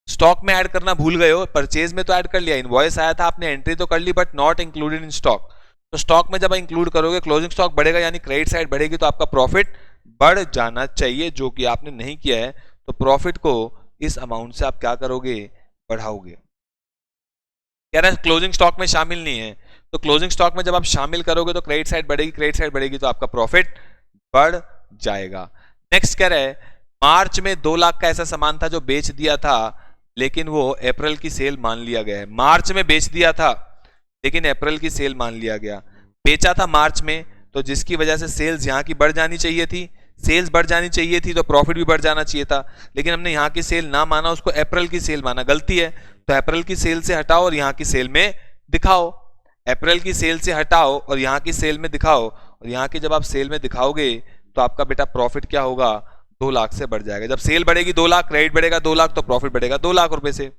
स्टॉक में ऐड करना भूल गए हो, परचेज में तो ऐड कर लिया, इनवॉइस आया था, आपने एंट्री तो कर ली, but not included in stock. तो स्टॉक में जब इंक्लूड करोगे क्लोजिंग स्टॉक बढ़ेगा, यानी क्रेडिट साइड बढ़ेगी, तो आपका प्रॉफिट बढ़ जाना चाहिए, जो कि आपने नहीं किया है। तो प्रॉफिट को इस अमाउंट से आप क्या करोगे, बढ़ाओगे। कह रहा है क्लोजिंग स्टॉक में शामिल नहीं है, तो क्लोजिंग स्टॉक में जब आप शामिल करोगे तो क्रेडिट साइड बढ़ेगी, क्रेडिट साइड बढ़ेगी तो आपका प्रॉफिट बढ़ जाएगा। नेक्स्ट कह रहा है मार्च में 2 लाख का ऐसा सामान था जो बेच दिया था, लेकिन वो अप्रैल की सेल मान लिया गया है। मार्च में बेच दिया था लेकिन अप्रैल की सेल मान लिया गया। बेचा था मार्च में, तो जिसकी वजह से सेल्स यहाँ की बढ़ जानी चाहिए थी, सेल्स बढ़ जानी चाहिए थी तो प्रॉफिट भी बढ़ जाना चाहिए था, लेकिन हमने यहाँ की सेल ना माना, उसको अप्रैल की सेल माना, गलती है। तो अप्रैल की सेल से हटाओ और यहाँ की सेल में दिखाओ, अप्रैल की सेल से हटाओ और यहाँ की सेल में दिखाओ, और यहाँ की जब आप सेल में दिखाओगे तो आपका बेटा प्रॉफिट क्या होगा, 2 लाख से बढ़ जाएगा। जब सेल बढ़ेगी 2 लाख, क्रेडिट बढ़ेगा 2 लाख, तो प्रॉफिट बढ़ेगा 2 लाख रुपए से।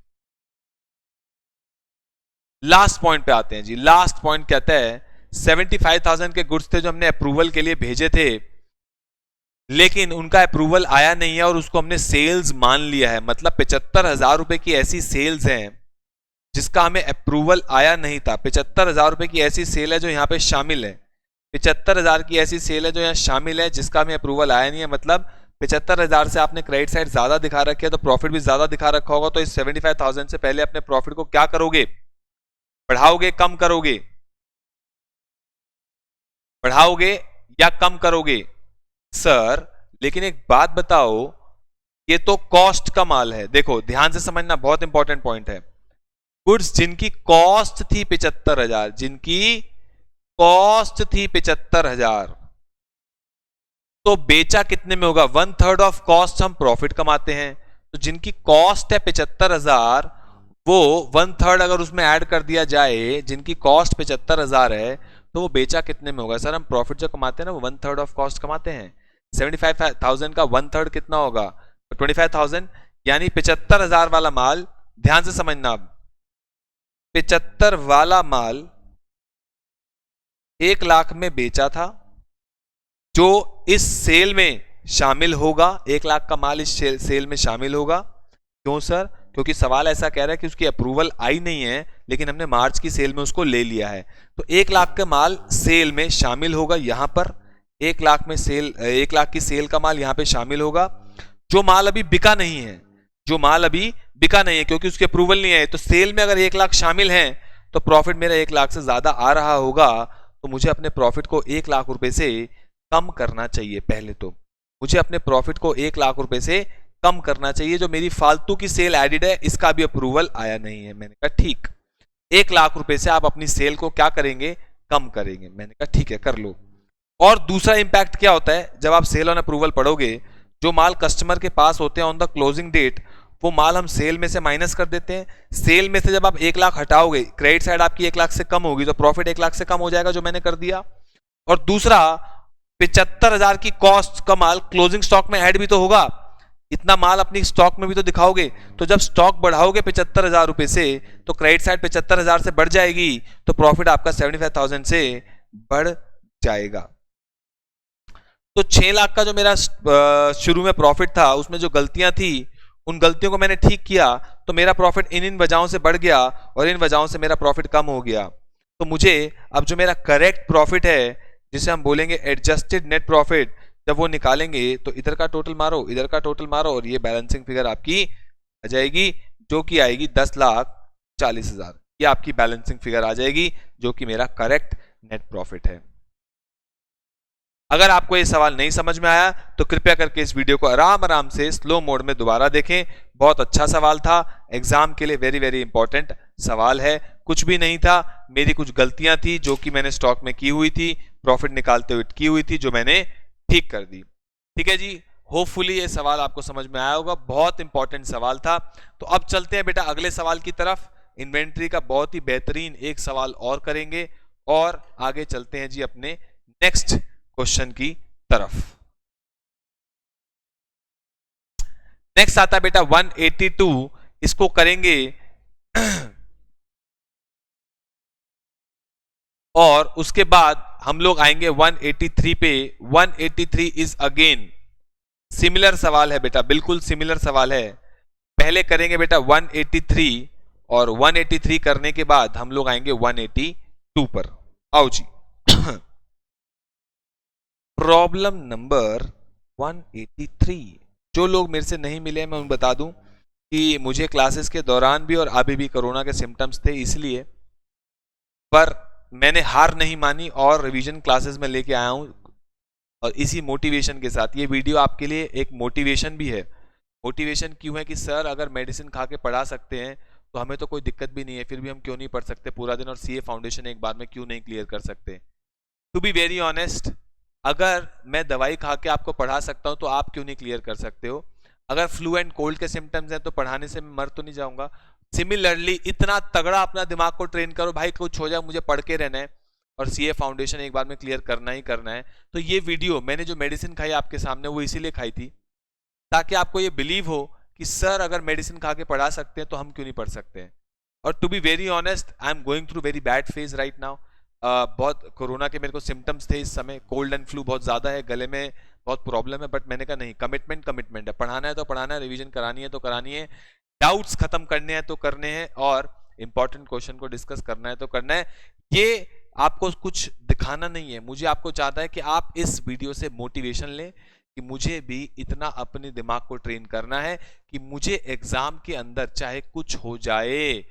लास्ट पॉइंट पे आते हैं जी। लास्ट पॉइंट कहता है 75,000 के गुड्स थे जो हमने अप्रूवल के लिए भेजे थे, लेकिन उनका अप्रूवल आया नहीं है और उसको हमने सेल्स मान लिया है। मतलब 75,000 रुपए की ऐसी सेल्स हैं जिसका हमें अप्रूवल आया नहीं था। 75,000 रुपए की ऐसी सेल है जो यहाँ पे शामिल है, 75,000 की ऐसी सेल है जो यहाँ शामिल है जिसका हमें अप्रूवल आया नहीं है। मतलब 75,000 से आपने क्रेडिट साइड ज्यादा दिखा रखी है तो प्रॉफिट भी ज्यादा दिखा रखा होगा। तो इस 75,000 से पहले अपने प्रॉफिट को क्या करोगे, बढ़ाओगे, कम करोगे, बढ़ाओगे या कम करोगे सर? लेकिन एक बात बताओ, ये तो कॉस्ट का माल है। देखो ध्यान से समझना, बहुत इंपॉर्टेंट पॉइंट है। गुड्स जिनकी कॉस्ट थी 75,000, जिनकी कॉस्ट थी 75,000, तो बेचा कितने में होगा, 1/3 ऑफ कॉस्ट हम प्रॉफिट कमाते हैं। तो जिनकी कॉस्ट है 75,000, वो 1/3 अगर उसमें ऐड कर दिया जाए, जिनकी कॉस्ट 75,000 है, तो वो बेचा कितने में होगा? सर हम प्रॉफिट जो कमाते हैं ना वो 1/3 ऑफ कॉस्ट कमाते हैं। 75,000 का 1/3 कितना होगा, तो 25,000, यानी 75,000 वाला माल, ध्यान से समझना, अब 75 वाला माल 1 लाख में बेचा था, जो इस सेल में शामिल होगा। 1 लाख का माल इस सेल में शामिल होगा। क्यों सर? क्योंकि सवाल ऐसा कह रहा है कि उसकी अप्रूवल आई नहीं है, लेकिन हमने मार्च की सेल में उसको ले लिया है। तो 1 लाख का माल सेल में शामिल होगा। यहां पर 1 लाख में सेल, 1 लाख की सेल का माल यहां पे शामिल होगा। जो माल अभी बिका नहीं है, जो माल अभी बिका नहीं है क्योंकि उसकी अप्रूवल नहीं है, तो सेल में अगर 1 लाख शामिल है तो प्रॉफिट मेरा 1 लाख से ज्यादा आ रहा होगा। तो मुझे अपने प्रॉफिट को 1 लाख रुपए से कम करना चाहिए। पहले तो मुझे अपने प्रॉफिट को 1 लाख रुपए से कम करना चाहिए। जो मेरी फालतू की सेल एडिड है, इसका भी अप्रूवल आया नहीं है। मैंने कहा ठीक, 1 लाख रुपए से आप अपनी सेल को क्या करेंगे, कम करेंगे। मैंने कहा ठीक है, कर लो। और दूसरा इंपैक्ट क्या होता है, जब आप सेल ऑन अप्रूवल पढ़ोगे, जो माल कस्टमर के पास होते हैं ऑन द क्लोजिंग डेट, वो माल हम सेल में से माइनस कर देते हैं। सेल में से जब आप 1 लाख हटाओगे, क्रेडिट साइड आपकी 1 लाख से कम होगी, तो प्रॉफिट 1 लाख से कम हो जाएगा, जो मैंने कर दिया। और दूसरा 75,000 की कॉस्ट का माल क्लोजिंग स्टॉक में ऐड भी तो होगा। इतना माल अपनी स्टॉक में भी तो दिखाओगे। तो जब स्टॉक बढ़ाओगे 75,000 रुपए से, तो क्रेडिट साइड 75,000 से बढ़ जाएगी, तो प्रॉफिट आपका 75,000 से बढ़ जाएगा। तो 6 लाख का जो मेरा शुरू में प्रॉफिट था, उसमें जो गलतियां थी, उन गलतियों को मैंने ठीक किया, तो मेरा प्रॉफिट इन वजहों से बढ़ गया और इन वजहों से मेरा प्रॉफिट कम हो गया। तो मुझे अब जो मेरा करेक्ट प्रॉफिट है, जिसे हम बोलेंगे एडजस्टेड नेट प्रॉफिट, जब वो निकालेंगे तो इधर का टोटल मारो, इधर का टोटल मारो, और ये बैलेंसिंग फिगर आपकी आ जाएगी, जो कि आएगी 10,40,000। ये आपकी बैलेंसिंग फिगर आ जाएगी, जो कि मेरा करेक्ट नेट प्रॉफिट है। अगर आपको ये सवाल नहीं समझ में आया तो कृपया करके इस वीडियो को आराम आराम से स्लो मोड में दोबारा देखें। बहुत अच्छा सवाल था, एग्जाम के लिए वेरी वेरी इंपॉर्टेंट सवाल है। कुछ भी नहीं था, मेरी कुछ गलतियां थी जो कि मैंने स्टॉक में की हुई थी, प्रॉफिट निकालते हुए की हुई थी, जो मैंने ठीक कर दी। ठीक है जी, होपफुली ये सवाल आपको समझ में आया होगा, बहुत इंपॉर्टेंट सवाल था। तो अब चलते हैं बेटा अगले सवाल की तरफ। इन्वेंट्री का बहुत ही बेहतरीन एक सवाल और करेंगे और आगे चलते हैं जी अपने नेक्स्ट क्वेश्चन की तरफ। नेक्स्ट आता है बेटा 182, इसको करेंगे और उसके बाद हम लोग आएंगे 183 पे। 183 इज अगेन सिमिलर सवाल है बेटा, बिल्कुल सिमिलर सवाल है। पहले करेंगे बेटा 183 और 183 करने के बाद हम लोग आएंगे 182 पर। आओ जी प्रॉब्लम नंबर 183। जो लोग मेरे से नहीं मिले मैं उनको बता दूं कि मुझे क्लासेस के दौरान भी और अभी भी कोरोना के सिम्टम्स थे, इसलिए पर मैंने हार नहीं मानी और रिवीजन क्लासेस में लेके आया हूं। और इसी मोटिवेशन के साथ ये वीडियो आपके लिए एक मोटिवेशन भी है। मोटिवेशन क्यों है कि सर अगर मेडिसिन खा के पढ़ा सकते हैं तो हमें तो कोई दिक्कत भी नहीं है, फिर भी हम क्यों नहीं पढ़ सकते पूरा दिन, और सीए फाउंडेशन एक बार में क्यों नहीं क्लियर कर सकते। टू बी वेरी ऑनेस्ट, अगर मैं दवाई खा के आपको पढ़ा सकता हूं तो आप क्यों नहीं क्लियर कर सकते हो। अगर फ्लू एंड कोल्ड के सिम्टम्स हैं तो पढ़ाने से मर तो नहीं जाऊंगा। सिमिलरली इतना तगड़ा अपना दिमाग को ट्रेन करो भाई, कुछ हो जाए मुझे पढ़ के रहना है और सीए फाउंडेशन एक बार में क्लियर करना ही करना है। तो ये वीडियो मैंने जो मेडिसिन खाई आपके सामने वो इसीलिए खाई थी ताकि आपको ये बिलीव हो कि सर अगर मेडिसिन खा के पढ़ा सकते हैं तो हम क्यों नहीं पढ़ सकते हैं। और to be very honest, I am going through very bad phase right now. बहुत कोरोना के मेरे को सिम्टम्स थे इस समय, कोल्ड एंड फ्लू बहुत ज़्यादा है, गले में बहुत प्रॉब्लम है, बट मैंने कहा नहीं, कमिटमेंट कमिटमेंट है, पढ़ाना है तो पढ़ाना है, रिवीजन करानी है तो करानी है, डाउट्स खत्म करने हैं तो करने हैं, और इंपॉर्टेंट क्वेश्चन को डिस्कस करना है तो करना है। ये आपको कुछ दिखाना नहीं है, मुझे आपको चाहता है कि आप इस वीडियो से मोटिवेशन लें कि मुझे भी इतना अपने दिमाग को ट्रेन करना है कि मुझे एग्जाम के अंदर चाहे कुछ हो जाए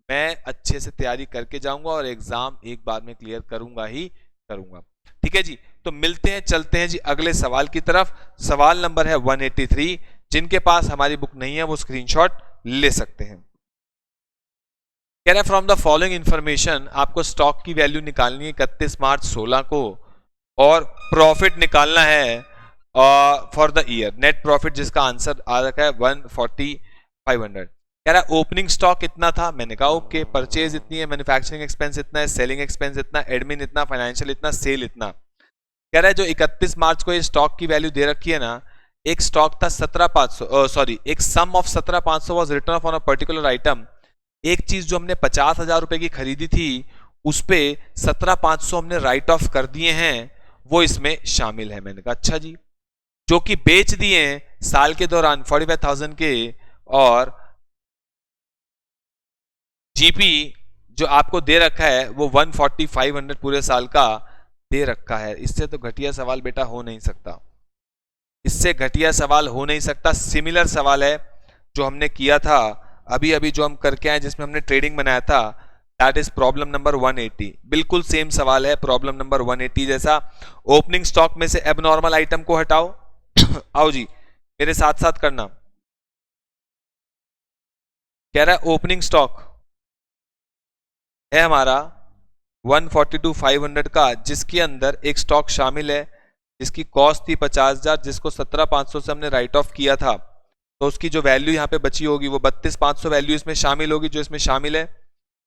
मैं अच्छे से तैयारी करके जाऊंगा और एग्जाम एक बार में क्लियर करूंगा ही करूंगा। ठीक है जी, तो मिलते हैं, चलते हैं जी अगले सवाल की तरफ। सवाल नंबर है 183। जिनके पास हमारी बुक नहीं है वो स्क्रीनशॉट ले सकते हैं। कह रहा है फ्रॉम द फॉलोइंग इंफॉर्मेशन, आपको स्टॉक की वैल्यू निकालनी है 31 मार्च 16 को और प्रॉफिट निकालना है for the year, net profit जिसका आंसर आ रखा है 140,500। कह रहा है ओपनिंग स्टॉक इतना था, मैंने कहा ओके, परचेज इतनी है, मैन्युफैक्चरिंग एक्सपेंस इतना है, सेलिंग एक्सपेंस इतना, एडमिन इतना, फाइनेंशियल इतना, सेल इतना। कह रहा है जो 31 मार्च को ये स्टॉक की वैल्यू दे रखी है ना, एक स्टॉक था 17,500, सॉरी एक sum of 17,500 was return of on a particular item. एक चीज जो हमने 50,000 रुपए की खरीदी थी उस पे 17,500 हमने राइट ऑफ कर दिए हैं, वो इसमें शामिल है। मैंने कहा अच्छा जी, जो कि बेच दिए हैं साल के दौरान 45,000 के, और जीपी जो आपको दे रखा है वो 140,500 पूरे साल का दे रखा है। इससे तो घटिया सवाल बेटा हो नहीं सकता, इससे घटिया सवाल हो नहीं सकता। सिमिलर सवाल है जो हमने किया था अभी अभी, जो हम करके आए जिसमें हमने ट्रेडिंग बनाया था, दैट इज प्रॉब्लम नंबर 180। बिल्कुल सेम सवाल है प्रॉब्लम नंबर 180 जैसा। ओपनिंग स्टॉक में से एबनॉर्मल आइटम को हटाओ आओ जी मेरे साथ साथ करना। कह रहा है ओपनिंग स्टॉक है हमारा 142,500 का, जिसके अंदर एक स्टॉक शामिल है जिसकी कॉस्ट थी 50,000, जिसको 17,500 से हमने राइट ऑफ किया था, तो उसकी जो वैल्यू यहाँ पे बची होगी वो 32,500 वैल्यू इसमें शामिल होगी जो इसमें शामिल है।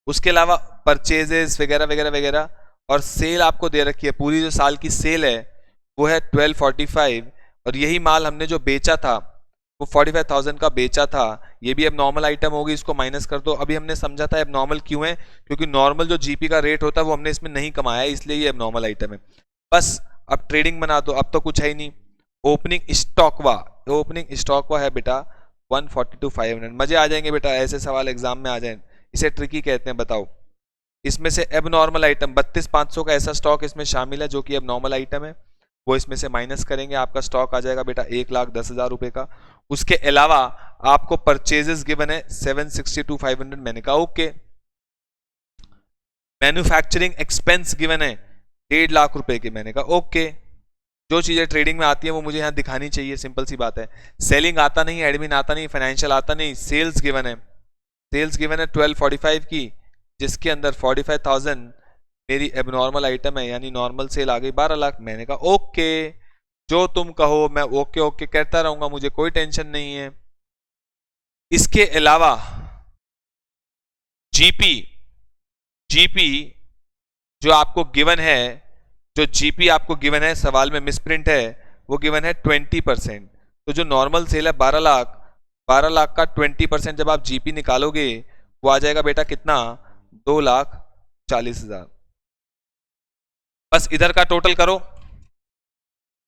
उसके अलावा परचेजेस वगैरह वगैरह वगैरह, और सेल आपको दे रखी है, पूरी जो साल की सेल है वो है 1245, और यही माल हमने जो बेचा था वो 45,000 का बेचा था। ये भी अब नॉर्मल आइटम होगी, इसको माइनस कर दो। अभी हमने समझा था अब नॉर्मल क्यों है, क्योंकि नॉर्मल जो जीपी का रेट होता है वो हमने इसमें नहीं कमाया है, इसलिए ये अब नॉर्मल आइटम है। बस अब ट्रेडिंग बना दो, अब तो कुछ है ही नहीं। ओपनिंग स्टॉकवा है बेटा 142,500। मजे आ जाएंगे बेटा, ऐसे सवाल एग्जाम में आ जाए, इसे ट्रिकी कहते हैं। बताओ इसमें से अब नॉर्मल आइटम 32,500 का ऐसा स्टॉक इसमें शामिल है जो कि अब नॉर्मल आइटम है, वो इसमें से माइनस करेंगे, आपका स्टॉक आ जाएगा बेटा 1,10,000 रुपए का। उसके अलावा आपको परचेजेस गिवन है 762,500, मैंने कहा ओके। मैन्युफैक्चरिंग एक्सपेंस गिवन है 1.5 लाख रुपए के, मैंने कहा ओके। जो चीजें ट्रेडिंग में आती है वो मुझे यहाँ दिखानी चाहिए, सिंपल सी बात है। सेलिंग आता नहीं, एडमिन आता नहीं, फाइनेंशियल आता नहीं। सेल्स गिवन है, 1245 की, जिसके अंदर 45,000 मेरी एबनॉर्मल आइटम है, यानी नॉर्मल सेल आ गई 12 लाख, मैंने कहा ओके। जो तुम कहो मैं ओके ओके कहता रहूंगा, मुझे कोई टेंशन नहीं है। इसके अलावा जीपी, जीपी जो आपको गिवन है, जो जीपी आपको गिवन है, सवाल में मिसप्रिंट है, वो गिवन है 20%। तो जो नॉर्मल सेल है 12 लाख, 12 लाख का 20% जब आप जीपी निकालोगे वो आ जाएगा बेटा कितना, 2,40,000। बस इधर का टोटल करो,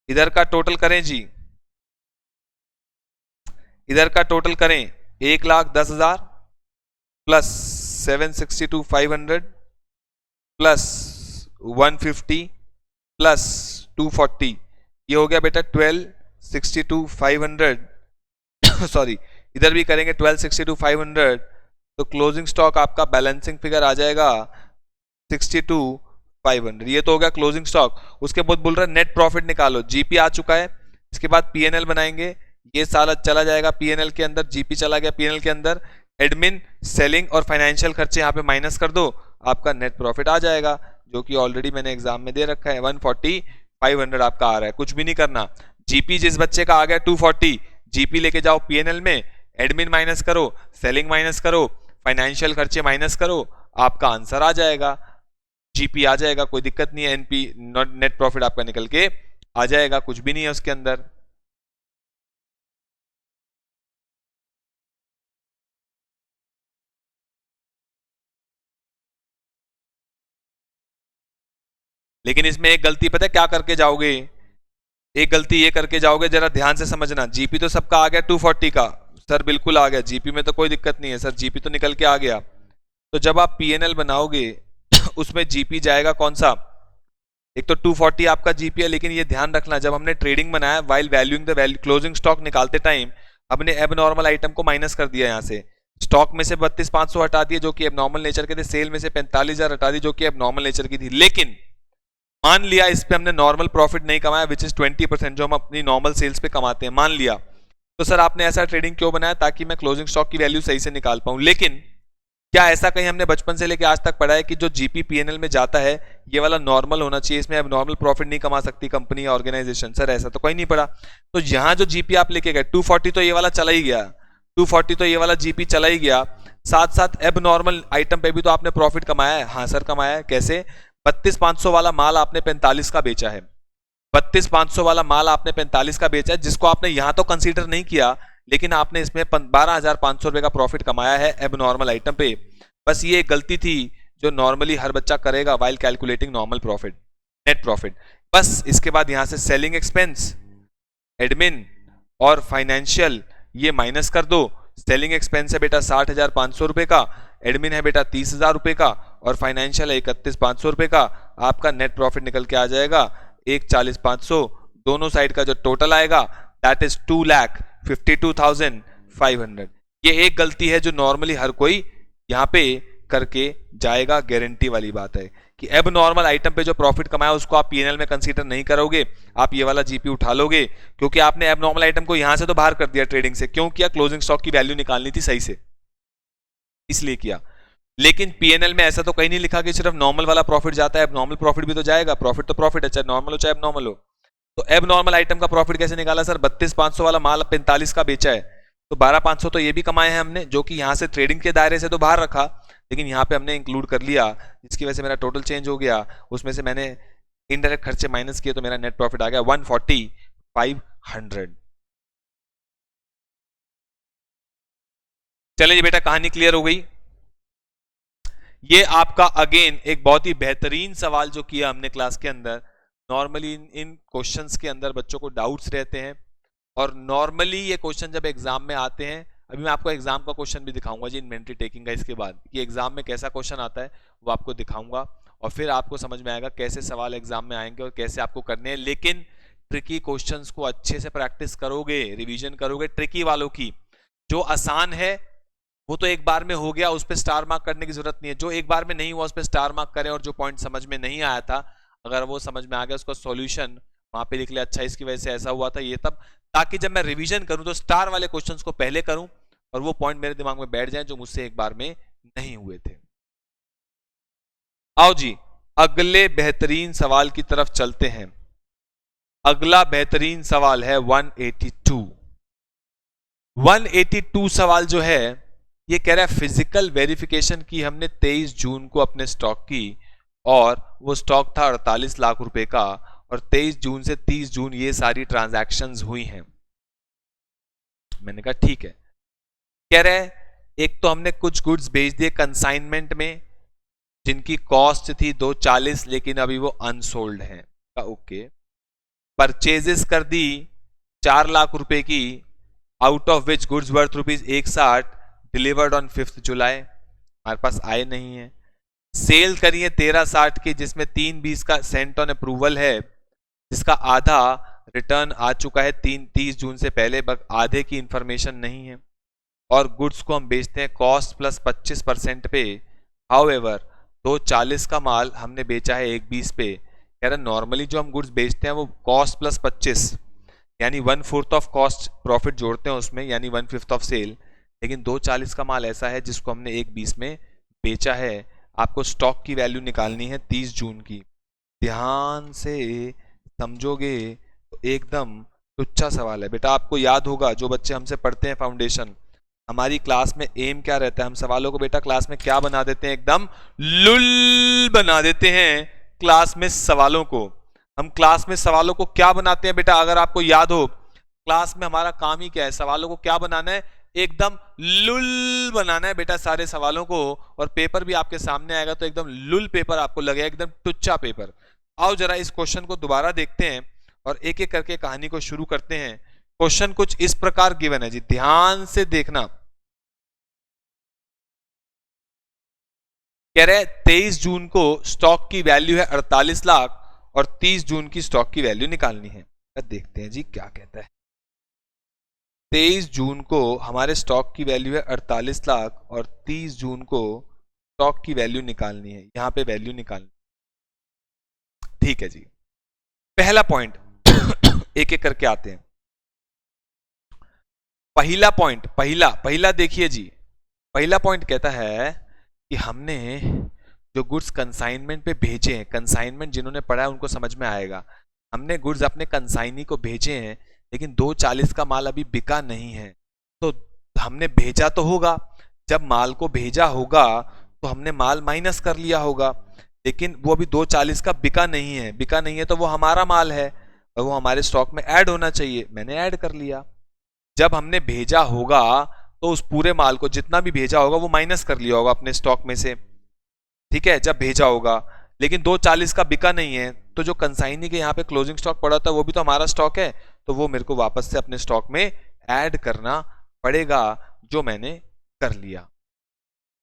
इधर का टोटल करें जी, इधर का टोटल करें, 1,10,000 प्लस 762,500 प्लस 150 प्लस 240, ये हो गया बेटा 12,62,500 सॉरी, इधर भी करेंगे 12,62,500, तो क्लोजिंग स्टॉक आपका बैलेंसिंग फिगर आ जाएगा 62,500। ये तो हो गया क्लोजिंग स्टॉक। उसके बाद बोल रहा है नेट प्रॉफिट निकालो, जीपी आ चुका है, इसके बाद पीएनएल बनाएंगे, ये साला चला जाएगा पीएनएल के अंदर, जीपी चला गया पीएनएल के अंदर, एडमिन सेलिंग और फाइनेंशियल खर्चे यहाँ पे माइनस कर दो, आपका नेट प्रॉफिट आ जाएगा, जो कि ऑलरेडी मैंने एग्जाम में दे रखा है 140,500 आपका आ रहा है। कुछ भी नहीं करना, जीपी जिस बच्चे का आ गया 240, जीपी लेके जाओ पीएनएल में, एडमिन माइनस करो, सेलिंग माइनस करो, फाइनेंशियल खर्चे माइनस करो, आपका आंसर आ जाएगा, जीपी आ जाएगा, कोई दिक्कत नहीं है, एनपी नेट प्रॉफिट आपका निकल के आ जाएगा, कुछ भी नहीं है उसके अंदर। लेकिन इसमें एक गलती पता है क्या करके जाओगे, एक गलती ये करके जाओगे, जरा ध्यान से समझना, जीपी तो सबका आ गया 240 का, सर बिल्कुल आ गया, जीपी में तो कोई दिक्कत नहीं है सर, जीपी तो निकल के आ गया। तो जब आप पीएनएल बनाओगे उसमें जीपी जाएगा कौन सा, एक तो 240 आपका जीपी है, लेकिन ये ध्यान रखना जब हमने ट्रेडिंग बनाया, while valuing the value closing stock निकालते टाइम हमने एबनॉर्मल आइटम को माइनस कर दिया, यहाँ से स्टॉक में से 32,500 हटा दिए जो कि एबनॉर्मल नेचर के थे, सेल में से 45,000 हटा दी जो कि एबनॉर्मल नेचर की थी, लेकिन मान लिया इस पे हमने नॉर्मल प्रॉफिट नहीं कमाया विच इज 20% जो हम अपनी नॉर्मल सेल्स पे कमाते हैं, मान लिया, तो सर आपने ऐसा ट्रेडिंग क्यों बनाया, ताकि मैं क्लोजिंग स्टॉक की वैल्यू सही से निकाल पाऊं। लेकिन क्या ऐसा कहीं हमने बचपन से लेकर आज तक पढ़ा है कि जो जीपी पीएनएल में जाता है ये वाला नॉर्मल होना चाहिए, इसमें अब नॉर्मल प्रॉफिट नहीं कमा सकती कंपनी या ऑर्गेनाइजेशन, सर ऐसा तो कोई नहीं पढ़ा। तो यहाँ जो जीपी आप लेके गए 240 तो ये वाला चला ही गया, 240 तो ये वाला जीपी चला ही गया, साथ साथ एब नॉर्मल आइटम पे भी तो आपने प्रॉफिट कमाया है, हाँ सर कमाया है, कैसे, 32,500 वाला माल आपने 45 का बेचा है, 32,500 वाला माल आपने 45 का बेचा है, जिसको आपने यहां तो कंसीडर नहीं किया, लेकिन आपने इसमें 12,500 रुपए का प्रॉफिट कमाया है एब नॉर्मल आइटम पे। बस ये एक गलती थी जो नॉर्मली हर बच्चा करेगा while calculating normal profit, net profit. बस इसके बाद यहां से सेलिंग एक्सपेंस, एडमिन और फाइनेंशियल ये माइनस कर दो, सेलिंग एक्सपेंस है बेटा 60,500 रुपए का, एडमिन है बेटा 30,000 रुपए का, और फाइनेंशियल है 31,500 रुपए का, आपका नेट प्रॉफिट निकल के आ जाएगा 1,40,500, दोनों साइड का जो टोटल आएगा दैट इज 2,52,500। ये एक गलती है जो नॉर्मली हर कोई यहाँ पे करके जाएगा, गारंटी वाली बात है कि एब नॉर्मल आइटम पे जो प्रॉफिट कमाया उसको आप पीएनएल में कंसीडर नहीं करोगे, आप ये वाला जीपी उठा लोगे, क्योंकि आपने एब नॉर्मल आइटम को यहां से तो बाहर कर दिया ट्रेडिंग से, क्यों किया, क्लोजिंग स्टॉक की वैल्यू निकालनी थी सही से, इसलिए किया। लेकिन पीएनएल में ऐसा तो कहीं नहीं लिखा कि सिर्फ नॉर्मल वाला प्रॉफिट जाता है, एब नॉर्मल प्रॉफिट भी तो जाएगा, प्रॉफिट तो प्रॉफिट है चाहे नॉर्मल हो चाहे एब नॉर्मल हो। तो एब नॉर्मल आइटम का प्रॉफिट कैसे निकाला सर, 32,500 वाला माल 45 का बेचा है, तो 12,500 तो ये भी कमाए हैं हमने, जो कि यहाँ से ट्रेडिंग के दायरे से तो बाहर रखा, लेकिन यहाँ पे हमने इंक्लूड कर लिया, जिसकी वजह से मेरा टोटल चेंज हो गया, उसमें से मैंने इनडायरेक्ट खर्चे माइनस किए तो मेरा नेट प्रॉफिट आ गया 140,500। चलिए बेटा कहानी क्लियर हो गई। ये आपका अगेन एक बहुत ही बेहतरीन सवाल जो किया हमने क्लास के अंदर। नॉर्मली इन क्वेश्चंस के अंदर बच्चों को डाउट्स रहते हैं, और नॉर्मली ये क्वेश्चन जब एग्जाम में आते हैं, अभी मैं आपको एग्जाम का क्वेश्चन भी दिखाऊंगा जी इन्वेंटरी टेकिंग का, इसके बाद कि एग्जाम में कैसा क्वेश्चन आता है वो आपको दिखाऊंगा, और फिर आपको समझ में आएगा कैसे सवाल एग्जाम में आएंगे और कैसे आपको करने हैं। लेकिन ट्रिकी क्वेश्चंस को अच्छे से प्रैक्टिस करोगे, रिवीजन करोगे, ट्रिकी वालों की, जो आसान है वो तो एक बार में हो गया, उस पर स्टार मार्क करने की जरूरत नहीं है, जो एक बार में नहीं हुआ उस पर स्टार मार्क करें, और जो पॉइंट समझ में नहीं आया था अगर वो समझ में आ गया उसका सॉल्यूशन वहां पे लिख ले, अच्छा इसकी वजह से ऐसा हुआ था ये तब, ताकि जब मैं रिवीजन करूं तो स्टार वाले क्वेश्चंस को पहले करूं और वो पॉइंट मेरे दिमाग में बैठ जाए जो मुझसे एक बार में नहीं हुए थे। आओ जी अगले बेहतरीन सवाल की तरफ चलते हैं। अगला बेहतरीन सवाल है 182। 182 सवाल जो है ये कह रहा है फिजिकल वेरिफिकेशन की हमने 23 जून को अपने स्टॉक की और वो स्टॉक था 48 लाख रुपए का और 23 जून से 30 जून ये सारी ट्रांजैक्शंस हुई हैं। मैंने कहा ठीक है। कह रहे हैं एक तो हमने कुछ गुड्स भेज दिए कंसाइनमेंट में जिनकी कॉस्ट थी 240 लेकिन अभी वो अनसोल्ड है। ओके। परचेजेस कर दी 4 लाख रुपए की out of which goods worth ₹160 delivered on 5 जुलाई, हमारे पास आए नहीं है। सेल करिए 1360 की जिसमें 320 का सेंट ऑन अप्रूवल है जिसका आधा रिटर्न आ चुका है 30 जून से पहले, बस आधे की इंफॉर्मेशन नहीं है। और गुड्स को हम बेचते हैं कॉस्ट प्लस 25% पे। हाउएवर 240 का माल हमने बेचा है 120 पे। कह रहा नॉर्मली जो हम गुड्स बेचते हैं वो कॉस्ट प्लस 25 यानी 1/4 ऑफ कॉस्ट प्रॉफिट जोड़ते हैं उसमें यानी 1/5 ऑफ सेल, लेकिन 240 का माल ऐसा है जिसको हमने 120 में बेचा है। आपको स्टॉक की वैल्यू निकालनी है 30 जून की। ध्यान से समझोगे तो एकदम तुच्छा सवाल है बेटा। आपको याद होगा जो बच्चे हमसे पढ़ते हैं फाउंडेशन, हमारी क्लास में एम क्या रहता है, हम सवालों को बेटा क्लास में क्या बना देते हैं, एकदम लुल बना देते हैं। क्लास में सवालों को हम क्लास में सवालों को क्या बनाते हैं बेटा, अगर आपको याद हो क्लास में हमारा काम ही क्या है, सवालों को क्या बनाना है, एकदम लुल बनाना है बेटा सारे सवालों को। और पेपर भी आपके सामने आएगा तो एकदम लुल पेपर आपको लगेगा, एकदम टुच्चा पेपर। आओ जरा इस क्वेश्चन को दोबारा देखते हैं और एक एक करके कहानी को शुरू करते हैं। क्वेश्चन कुछ इस प्रकार गिवन है जी, ध्यान से देखना। कह रहे 23 जून को स्टॉक की वैल्यू है 48 लाख और 30 जून की स्टॉक की वैल्यू निकालनी है। देखते हैं जी क्या कहता है। 23 जून को हमारे स्टॉक की वैल्यू है 48 लाख और 30 जून को स्टॉक की वैल्यू निकालनी है। यहां पे वैल्यू निकालनी, ठीक है जी। पहला पॉइंट एक एक करके आते हैं। पहला पॉइंट, पहला देखिए जी, पहला पॉइंट कहता है कि हमने जो गुड्स कंसाइनमेंट पे भेजे हैं, कंसाइनमेंट जिन्होंने पढ़ा है उनको समझ में आएगा, हमने गुड्स अपने कंसाइनी को भेजे हैं लेकिन 240 का माल अभी बिका नहीं है। तो हमने भेजा तो होगा, जब माल को भेजा होगा तो हमने माल माइनस कर लिया होगा, लेकिन वो अभी 240 का बिका नहीं है। बिका नहीं है तो वो हमारा माल है और वो हमारे स्टॉक में ऐड होना चाहिए, मैंने ऐड कर लिया। जब हमने भेजा होगा तो उस पूरे माल को जितना भी भेजा होगा वो माइनस कर लिया होगा अपने स्टॉक में से, ठीक है, जब भेजा होगा। लेकिन 240 का बिका नहीं है तो जो कंसाइनी के यहाँ पे क्लोजिंग स्टॉक पड़ा था वो भी तो हमारा स्टॉक है, तो वो मेरे को वापस से अपने स्टॉक में ऐड करना पड़ेगा, जो मैंने कर लिया।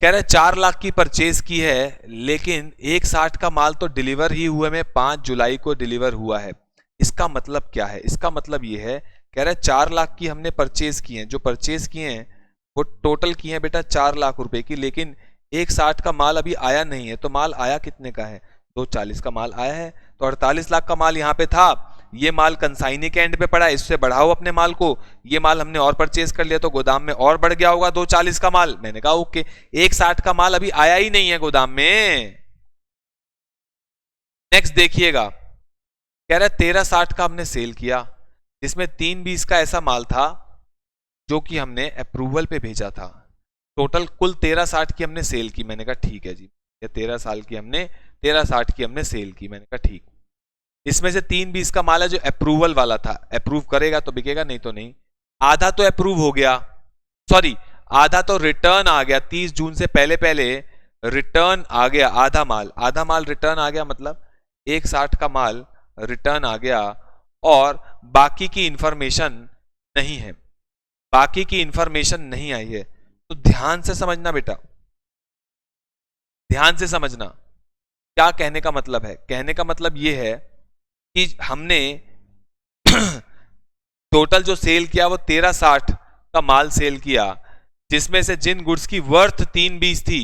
कह रहे 4 लाख की परचेज की है लेकिन 160 का माल तो डिलीवर ही हुए में 5 जुलाई को डिलीवर हुआ है। इसका मतलब क्या है? इसका मतलब ये है, कह रहा है 4 लाख की हमने परचेज की हैं, जो परचेज किए हैं वो टोटल किए हैं बेटा 4 लाख रुपए की, लेकिन 160 का माल अभी आया नहीं है। तो माल आया कितने का है? 240 का माल आया है। तो 48 लाख का माल यहाँ पे था, ये माल कंसाइनी के एंड पे पड़ा है, इससे बढ़ाओ अपने माल को। ये माल हमने और परचेज कर लिया तो गोदाम में और बढ़ गया होगा 240 का माल। मैंने कहा ओके। 160 का माल अभी आया ही नहीं है गोदाम में। नेक्स्ट देखिएगा, कह रहा है 1360 का हमने सेल किया जिसमें 320 का ऐसा माल था जो कि हमने अप्रूवल पे भेजा था। टोटल कुल 1360 की हमने सेल की। मैंने कहा ठीक है जी, ये 1360 की हमने सेल की। मैंने कहा ठीक। इसमें से 320 का माल है जो अप्रूवल वाला था, अप्रूव करेगा तो बिकेगा, नहीं तो नहीं। आधा तो अप्रूव हो गया, सॉरी आधा तो रिटर्न आ गया, 30 जून से पहले पहले रिटर्न आ गया। आधा माल रिटर्न आ गया, मतलब 160 का माल रिटर्न आ गया और बाकी की इंफॉर्मेशन नहीं है, बाकी की इंफॉर्मेशन नहीं आई है। तो ध्यान से समझना बेटा, ध्यान से समझना क्या कहने का मतलब है। कहने का मतलब यह है कि हमने टोटल जो सेल किया वो 1360 का माल सेल किया, जिसमें से जिन गुड्स की वर्थ 320 थी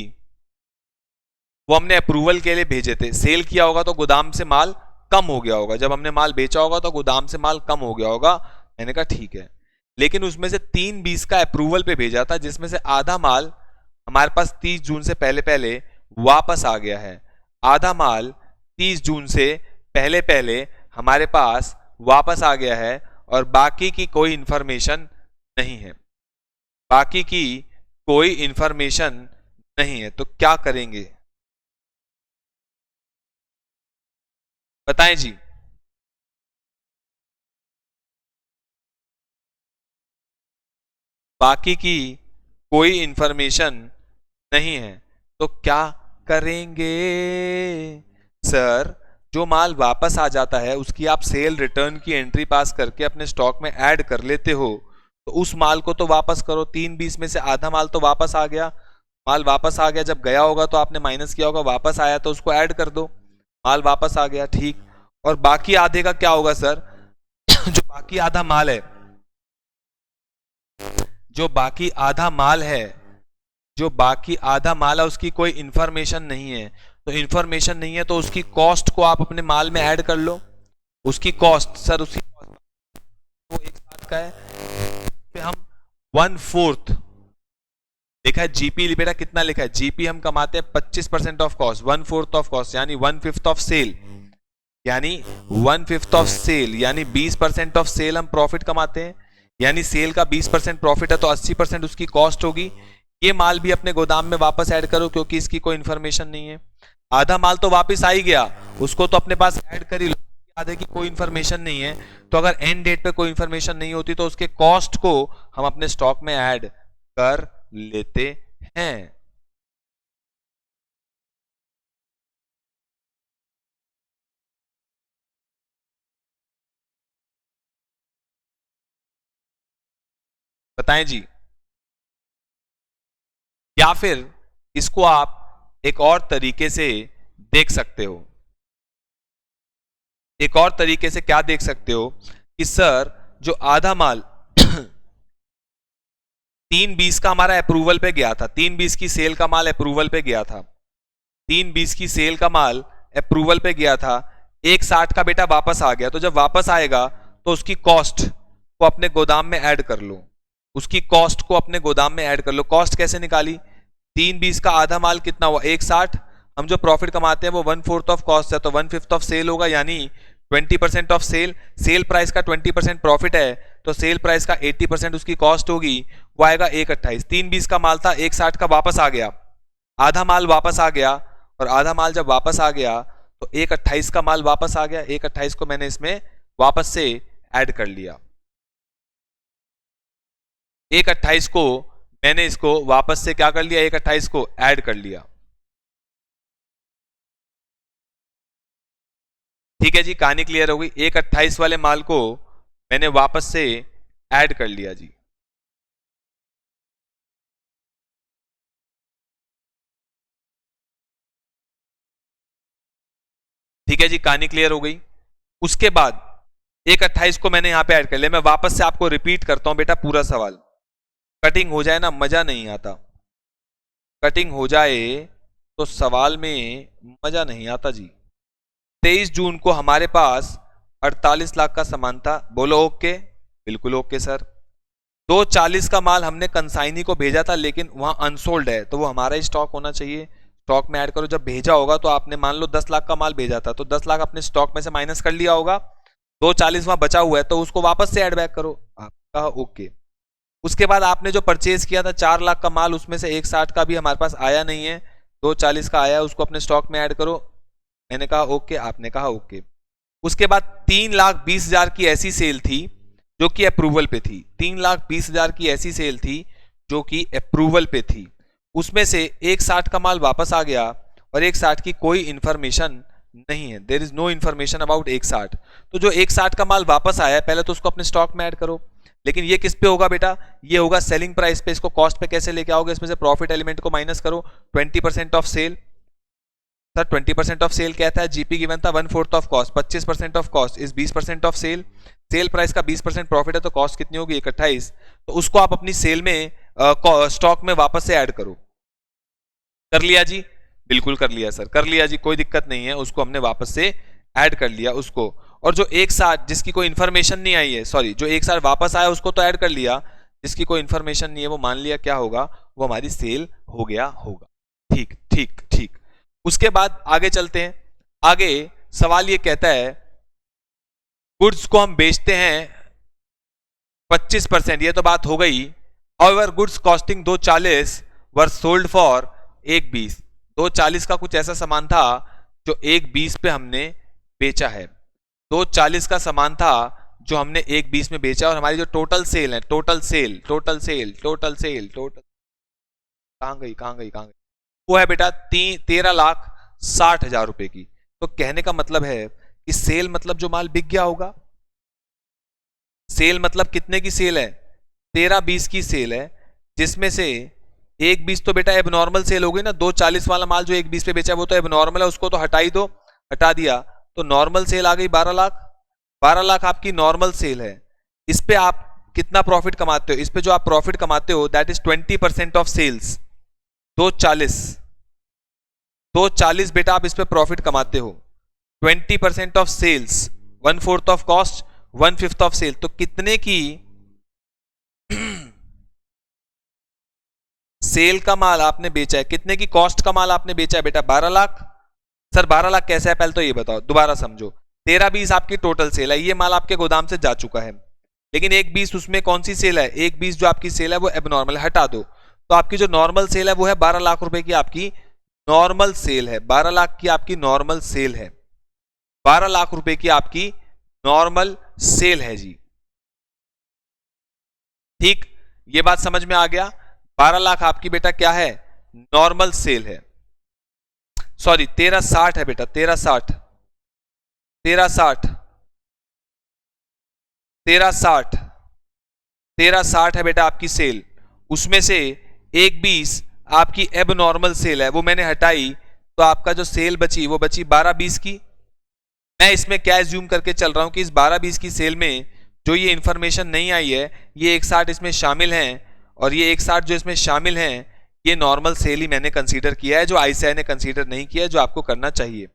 वो हमने अप्रूवल के लिए भेजे थे। सेल किया होगा तो गोदाम से माल कम हो गया होगा, जब हमने माल बेचा होगा तो गोदाम से माल कम हो गया होगा। मैंने कहा ठीक है, लेकिन उसमें से 320 का अप्रूवल पे भेजा था जिसमें से आधा माल हमारे पास 30 जून से पहले पहले वापस आ गया है, आधा माल 30 जून से पहले पहले हमारे पास वापस आ गया है और बाकी की कोई इंफॉर्मेशन नहीं है, बाकी की कोई इंफॉर्मेशन नहीं है, तो क्या करेंगे बताएं जी। बाकी की कोई इंफॉर्मेशन नहीं है तो क्या करेंगे सर? जो माल वापस आ जाता है उसकी आप सेल रिटर्न की एंट्री पास करके अपने स्टॉक में ऐड कर लेते हो, तो उस माल को तो वापस करो। 320 में से आधा माल तो वापस आ गया, माल वापस आ गया, जब गया होगा तो आपने माइनस किया होगा, वापस आया तो उसको ऐड कर दो, माल वापस आ गया, ठीक। और बाकी आधे का क्या होगा सर? जो बाकी आधा माल है, जो बाकी आधा माल है, जो बाकी आधा माल है उसकी कोई इंफॉर्मेशन नहीं है, तो इंफॉर्मेशन नहीं है तो उसकी कॉस्ट को आप अपने माल में ऐड कर लो। उसकी कॉस्ट सर, उसकी वो एक साथ का है, पे हम 1/4 लिखा है जीपी। बेटा कितना लिखा है जीपी? हम कमाते हैं 25% ऑफ कॉस्ट, 1/4 ऑफ कॉस्ट यानी 1/5 ऑफ सेल, यानी 1/5 ऑफ सेल यानी 20% ऑफ सेल हम प्रॉफिट कमाते हैं, यानी सेल का 20% प्रॉफिट है तो 80% उसकी कॉस्ट होगी। ये माल भी अपने गोदाम में वापस ऐड करो क्योंकि इसकी कोई इंफॉर्मेशन नहीं है। आधा माल तो वापस आ ही गया, उसको तो अपने पास ऐड कर ही लो, आधे की कोई इंफॉर्मेशन नहीं है, तो अगर एंड डेट पे कोई इंफॉर्मेशन नहीं होती तो उसके कॉस्ट को हम अपने स्टॉक में ऐड कर लेते हैं। बताएं जी। या फिर इसको आप एक और तरीके से देख सकते हो, एक और तरीके से क्या देख सकते हो कि सर जो आधा माल 320 का हमारा अप्रूवल पे गया था, 320 की सेल का माल अप्रूवल पे गया था, 320 की सेल का माल अप्रूवल पे गया था, 160 का बेटा वापस आ गया, तो जब वापस आएगा तो उसकी कॉस्ट को अपने गोदाम में ऐड कर लो, उसकी कॉस्ट को अपने गोदाम में ऐड कर लो। कॉस्ट कैसे निकाली? 320 का आधा माल कितना हुआ? 160। हम जो प्रॉफिट कमाते हैं वो 1/4 ऑफ कॉस्ट है, तो 1/5 ऑफ सेल होगा, यानी 20% ऑफ सेल। सेल प्राइस का 20% प्रॉफिट है तो सेल प्राइस का 80% उसकी कॉस्ट होगी, वो आएगा 128। 320 का माल था, 160 का वापस आ गया, आधा माल वापस आ गया, और आधा माल जब वापस आ गया तो 128 का माल वापस आ गया, 128 को मैंने इसमें वापस से ऐड कर लिया, 128 को मैंने इसको वापस से क्या कर लिया, 128 को ऐड कर लिया। ठीक है जी, कहानी क्लियर हो गई। 128 वाले माल को मैंने वापस से ऐड कर लिया जी। ठीक है जी, कहानी क्लियर हो गई। उसके बाद 128 को मैंने यहां पे ऐड कर लिया। मैं वापस से आपको रिपीट करता हूं बेटा पूरा सवाल, कटिंग हो जाए ना मजा नहीं आता, कटिंग हो जाए तो सवाल में मजा नहीं आता जी। 23 जून को हमारे पास 48 लाख का सामान था, बोलो ओके? बिल्कुल ओके सर। 240 का माल हमने कंसाइनी को भेजा था लेकिन वहां अनसोल्ड है, तो वो हमारा ही स्टॉक होना चाहिए, स्टॉक में ऐड करो। जब भेजा होगा तो आपने मान लो 10 लाख का माल भेजा था, तो 10 लाख अपने स्टॉक में से माइनस कर लिया होगा, 240 वहां बचा हुआ है तो उसको वापस से ऐड बैक करो, आपका ओके। उसके बाद आपने जो परचेज किया था 4 लाख का माल, उसमें से 160 का भी हमारे पास आया नहीं है, 240 का आया है, उसको अपने स्टॉक में ऐड करो, मैंने कहा ओके, आपने कहा ओके। उसके बाद 3,20,000 की ऐसी सेल थी जो कि अप्रूवल पे थी, 3,20,000 की ऐसी सेल थी जो कि अप्रूवल पे थी, उसमें से 160 का माल वापस आ गया और 160 की कोई इंफॉर्मेशन नहीं है, there is no information about 160। तो जो 160 का माल वापस आया है पहले तो उसको अपने स्टॉक में ऐड करो, लेकिन ये किस पे होगा बेटा? ये होगा सेलिंग प्राइस पे। इसको कॉस्ट पे कैसे लेके आओगे? इसमें से प्रॉफिट एलिमेंट को माइनस करो, 20% of sale. Sir 20% of sale कहता है, जीपी गिवन था 1/4 of cost, 25% of cost is 20% of sale, sale price का 20% प्रॉफिट है तो कॉस्ट कितनी होगी? 128। तो उसको आप अपनी सेल में स्टॉक में वापस से ऐड करो। कर लिया जी? बिल्कुल कर लिया सर, कर लिया जी, कोई दिक्कत नहीं है, उसको हमने वापस से ऐड कर लिया उसको। और जो एक साथ जिसकी कोई इंफॉर्मेशन नहीं आई है, सॉरी जो एक साथ वापस आया उसको तो ऐड कर लिया, जिसकी कोई इंफॉर्मेशन नहीं है वो मान लिया क्या होगा, वो हमारी सेल हो गया होगा। ठीक ठीक ठीक। उसके बाद आगे चलते हैं। आगे सवाल ये कहता है गुड्स को हम बेचते हैं 25%, ये तो बात हो गई। However, goods costing 240 were sold for 120। 240 का कुछ ऐसा सामान था जो 120 पे हमने बेचा है। 240 का सामान था जो हमने 120 में बेचा, और हमारी जो टोटल सेल है, टोटल कहाँ गई, वो है बेटा 13,60,000 रुपए की। तो कहने का मतलब है कि सेल मतलब जो माल बिक गया होगा। सेल मतलब कितने की सेल है? 13-20 की सेल है, जिसमें से 1-20 तो बेटा एबनॉर्मल सेल हो गई ना। 240 वाला माल जो 1-20 पे बेचा वो तो एबनॉर्मल है, उसको तो हटा ही दो, हटा दिया तो नॉर्मल सेल आ गई 12 लाख। 12 लाख आपकी नॉर्मल सेल है। इस पे आप कितना प्रॉफिट कमाते हो? इस पे जो आप प्रॉफिट कमाते हो दैट इज 20% ऑफ सेल्स। 240 बेटा आप इस पे प्रॉफिट कमाते हो। 20% of sales, 1/4 of cost, 1/5 of sale. तो कितने की सेल का माल आपने बेचा है, कितने की कॉस्ट का माल आपने बेचा है बेटा? 12 लाख। सर 12 लाख कैसे है, पहले तो ये बताओ, दोबारा समझो। 13-20 आपकी टोटल सेल है, ये माल आपके गोदाम से जा चुका है, लेकिन 1-20 उसमें कौन सी सेल है? 1-20 जो आपकी सेल है वो एबनॉर्मल है, हटा दो। तो आपकी जो नॉर्मल सेल है वो है 12 लाख रुपए की आपकी नॉर्मल सेल है। 12 लाख की आपकी नॉर्मल सेल है। 12 लाख रुपए की आपकी नॉर्मल सेल है जी। ठीक, ये बात समझ में आ गया। 12 लाख आपकी बेटा क्या है? नॉर्मल सेल है। सॉरी 1360 है बेटा, 1360 है बेटा आपकी सेल। उसमें से 1-20 आपकी एबनॉर्मल सेल है, वो मैंने हटाई, तो आपका जो सेल बची वो बची 12-20 की। मैं इसमें क्या एज्यूम करके चल रहा हूं कि इस 12-20 की सेल में जो ये इंफॉर्मेशन नहीं आई है, ये 160 इसमें शामिल हैं, और ये 160 जो इसमें शामिल हैं ये नॉर्मल सेल ही मैंने कंसीडर किया है, जो आईसीआई ने कंसीडर नहीं किया है, जो आपको करना चाहिए।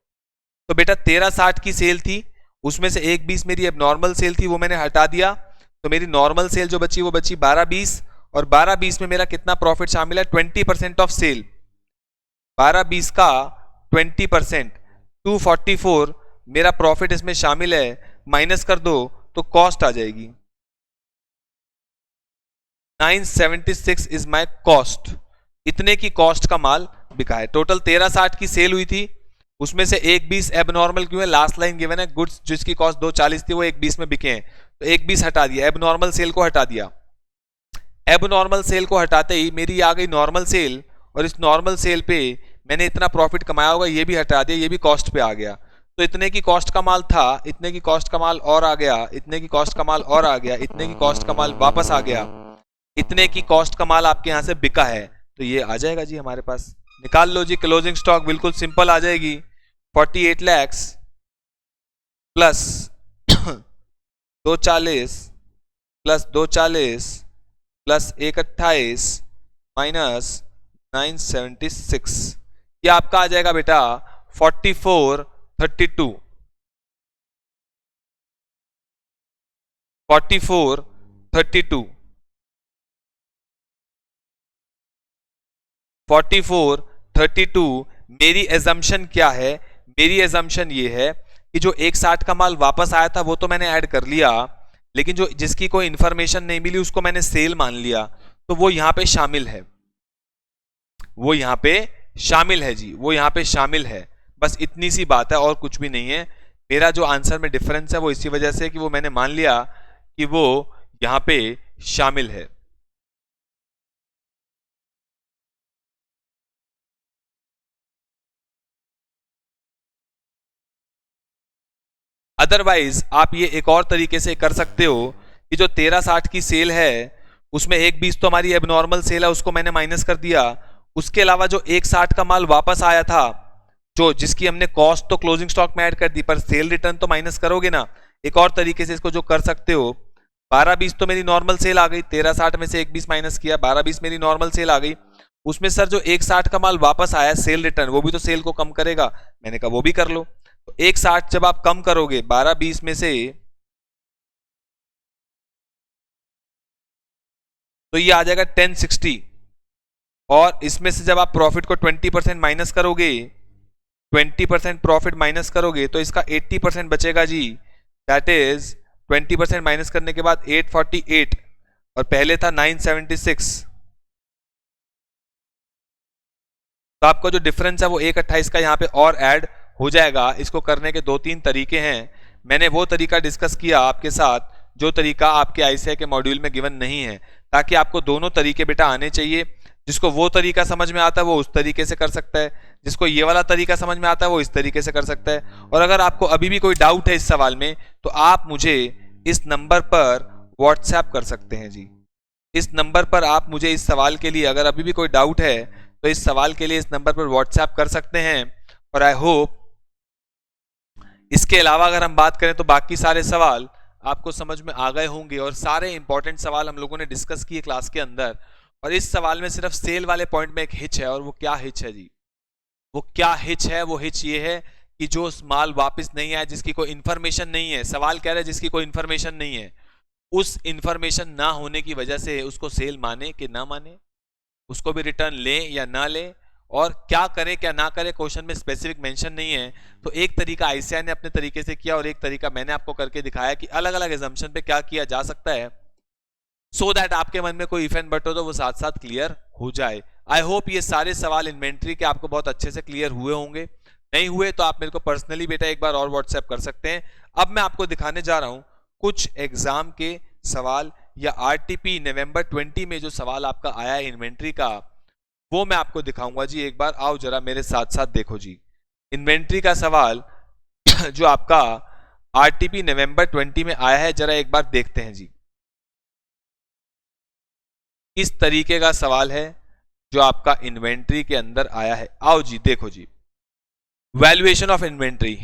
तो बेटा 1360 की सेल थी, उसमें से 1-20 मेरी एबनॉर्मल सेल थी, वो मैंने हटा दिया, तो मेरी नॉर्मल सेल जो बची वो बची 12-20, और 12-20 में मेरा कितना प्रॉफिट शामिल है? 20% ऑफ सेल। 12-20 का 20%, 244 मेरा प्रॉफिट इसमें शामिल है, माइनस कर दो तो कॉस्ट आ जाएगी। 976 इज माई कॉस्ट। इतने की कॉस्ट का माल बिका है। टोटल 1360 की सेल हुई थी, उसमें से 1-20 एबनॉर्मल क्यों है? लास्ट लाइन गिवन है, गुड्स जिसकी कॉस्ट 240 थी वो 1-20 में बिके हैं, तो 1-20 हटा दिया, एबनॉर्मल सेल को हटा दिया। एबनॉर्मल सेल को हटाते ही मेरी आ गई नॉर्मल सेल, और इस नॉर्मल सेल पे मैंने इतना प्रॉफिट कमाया होगा, ये भी हटा दिया, ये भी कॉस्ट पे आ गया। तो इतने की कॉस्ट का माल था, इतने की कॉस्ट का माल और आ गया, इतने की कॉस्ट का माल और आ गया, इतने की कॉस्ट का माल वापस आ गया, इतने की कॉस्ट का माल आपके यहाँ से बिका है, तो ये आ जाएगा जी हमारे पास। निकाल लो जी, क्लोजिंग स्टॉक बिल्कुल सिंपल आ जाएगी। 48 lakh plus 240 plus 240 plus 128 minus 976, ये आपका आ जाएगा बेटा 4432। 4432 4432 मेरी एजम्पशन क्या है? मेरी एजम्पशन ये है कि जो 160 का माल वापस आया था वो तो मैंने ऐड कर लिया, लेकिन जो जिसकी कोई इंफॉर्मेशन नहीं मिली उसको मैंने सेल मान लिया, तो वो यहां पे शामिल है, वो यहां पे शामिल है जी, वो यहां पे शामिल है। बस इतनी सी बात है और कुछ भी नहीं है। मेरा जो आंसर में डिफरेंस है वो इसी वजह से कि वो मैंने मान लिया कि वो यहां पे शामिल है। अदरवाइज आप ये एक और तरीके से कर सकते हो कि जो 1360 की सेल है उसमें 1-20 तो हमारी एबनॉर्मल सेल है, उसको मैंने माइनस कर दिया। उसके अलावा जो 160 का माल वापस आया था, जो जिसकी हमने कॉस्ट तो क्लोजिंग स्टॉक में ऐड कर दी, पर सेल रिटर्न तो माइनस करोगे ना। एक और तरीके से इसको जो कर सकते हो, 12-20 तो मेरी नॉर्मल सेल आ गई, 1360 में से 1-20 माइनस किया, 12-20 मेरी नॉर्मल सेल आ गई। उसमें सर जो 160 का माल वापस आया सेल रिटर्न, वो भी तो सेल को कम करेगा, मैंने कहा वो भी कर लो। तो 160 जब आप कम करोगे 12-20 में से, तो ये आ जाएगा 1060, और इसमें से जब आप प्रॉफिट को 20% माइनस करोगे, 20% प्रॉफिट माइनस करोगे तो इसका 80% बचेगा जी, दैट इज 20% माइनस करने के बाद 848 और पहले था 976, तो आपका जो डिफरेंस है वो 128 का यहाँ पे और ऐड हो जाएगा। इसको करने के 2-3 तरीके हैं। मैंने वो तरीका डिस्कस किया आपके साथ जो तरीका आपके आईसीआई के मॉड्यूल में गिवन नहीं है, ताकि आपको दोनों तरीके बेटा आने चाहिए। जिसको वो तरीका समझ में आता है वो उस तरीके से कर सकता है, जिसको ये वाला तरीका समझ में आता है वो इस तरीके से कर सकता है। और अगर आपको अभी भी कोई डाउट है इस सवाल में तो आप मुझे इस नंबर पर व्हाट्सएप कर सकते हैं जी। इस नंबर पर आप मुझे इस सवाल के लिए, अगर अभी भी कोई डाउट है तो इस सवाल के लिए इस नंबर पर व्हाट्सएप कर सकते हैं। और आई होप इसके अलावा अगर हम बात करें तो बाकी सारे सवाल आपको समझ में आ गए होंगे और सारे इंपॉर्टेंट सवाल हम लोगों ने डिस्कस किए क्लास के अंदर। और इस सवाल में सिर्फ सेल वाले पॉइंट में एक हिच है, और वो क्या हिच है जी? वो क्या हिच है? वो हिच ये है कि जो माल वापस नहीं आया, जिसकी कोई इंफॉर्मेशन नहीं है, सवाल कह रहा है जिसकी कोई इंफॉर्मेशन नहीं है, उस इंफॉर्मेशन ना होने की वजह से उसको सेल माने कि ना माने, उसको भी रिटर्न ले या ना ले, और क्या करे क्या ना करे क्वेश्चन में स्पेसिफिक मेंशन नहीं है। तो एक तरीका आईसीआई ने अपने तरीके से किया और एक तरीका मैंने आपको करके दिखाया कि अलग अलग एजम्पशन पे क्या किया जा सकता है, सो दैट आपके मन में कोई इफ एंड बट हो तो वो साथ साथ क्लियर हो जाए। आई होप ये सारे सवाल इन्वेंट्री के आपको बहुत अच्छे से क्लियर हुए होंगे। नहीं हुए तो आप मेरे को पर्सनली बेटा एक बार और व्हाट्सएप कर सकते हैं। अब मैं आपको दिखाने जा रहा हूं कुछ एग्जाम के सवाल, या आरटीपी नवंबर 20 में जो सवाल आपका आया है इन्वेंट्री का, वो मैं आपको दिखाऊंगा जी। एक बार आओ जरा मेरे साथ साथ देखो जी। इन्वेंट्री का सवाल जो आपका आरटीपी नवंबर 20 में आया है, जरा एक बार देखते हैं जी। इस तरीके का सवाल है जो आपका इन्वेंट्री के अंदर आया है। आओ जी देखो जी। वैल्यूएशन ऑफ इन्वेंट्री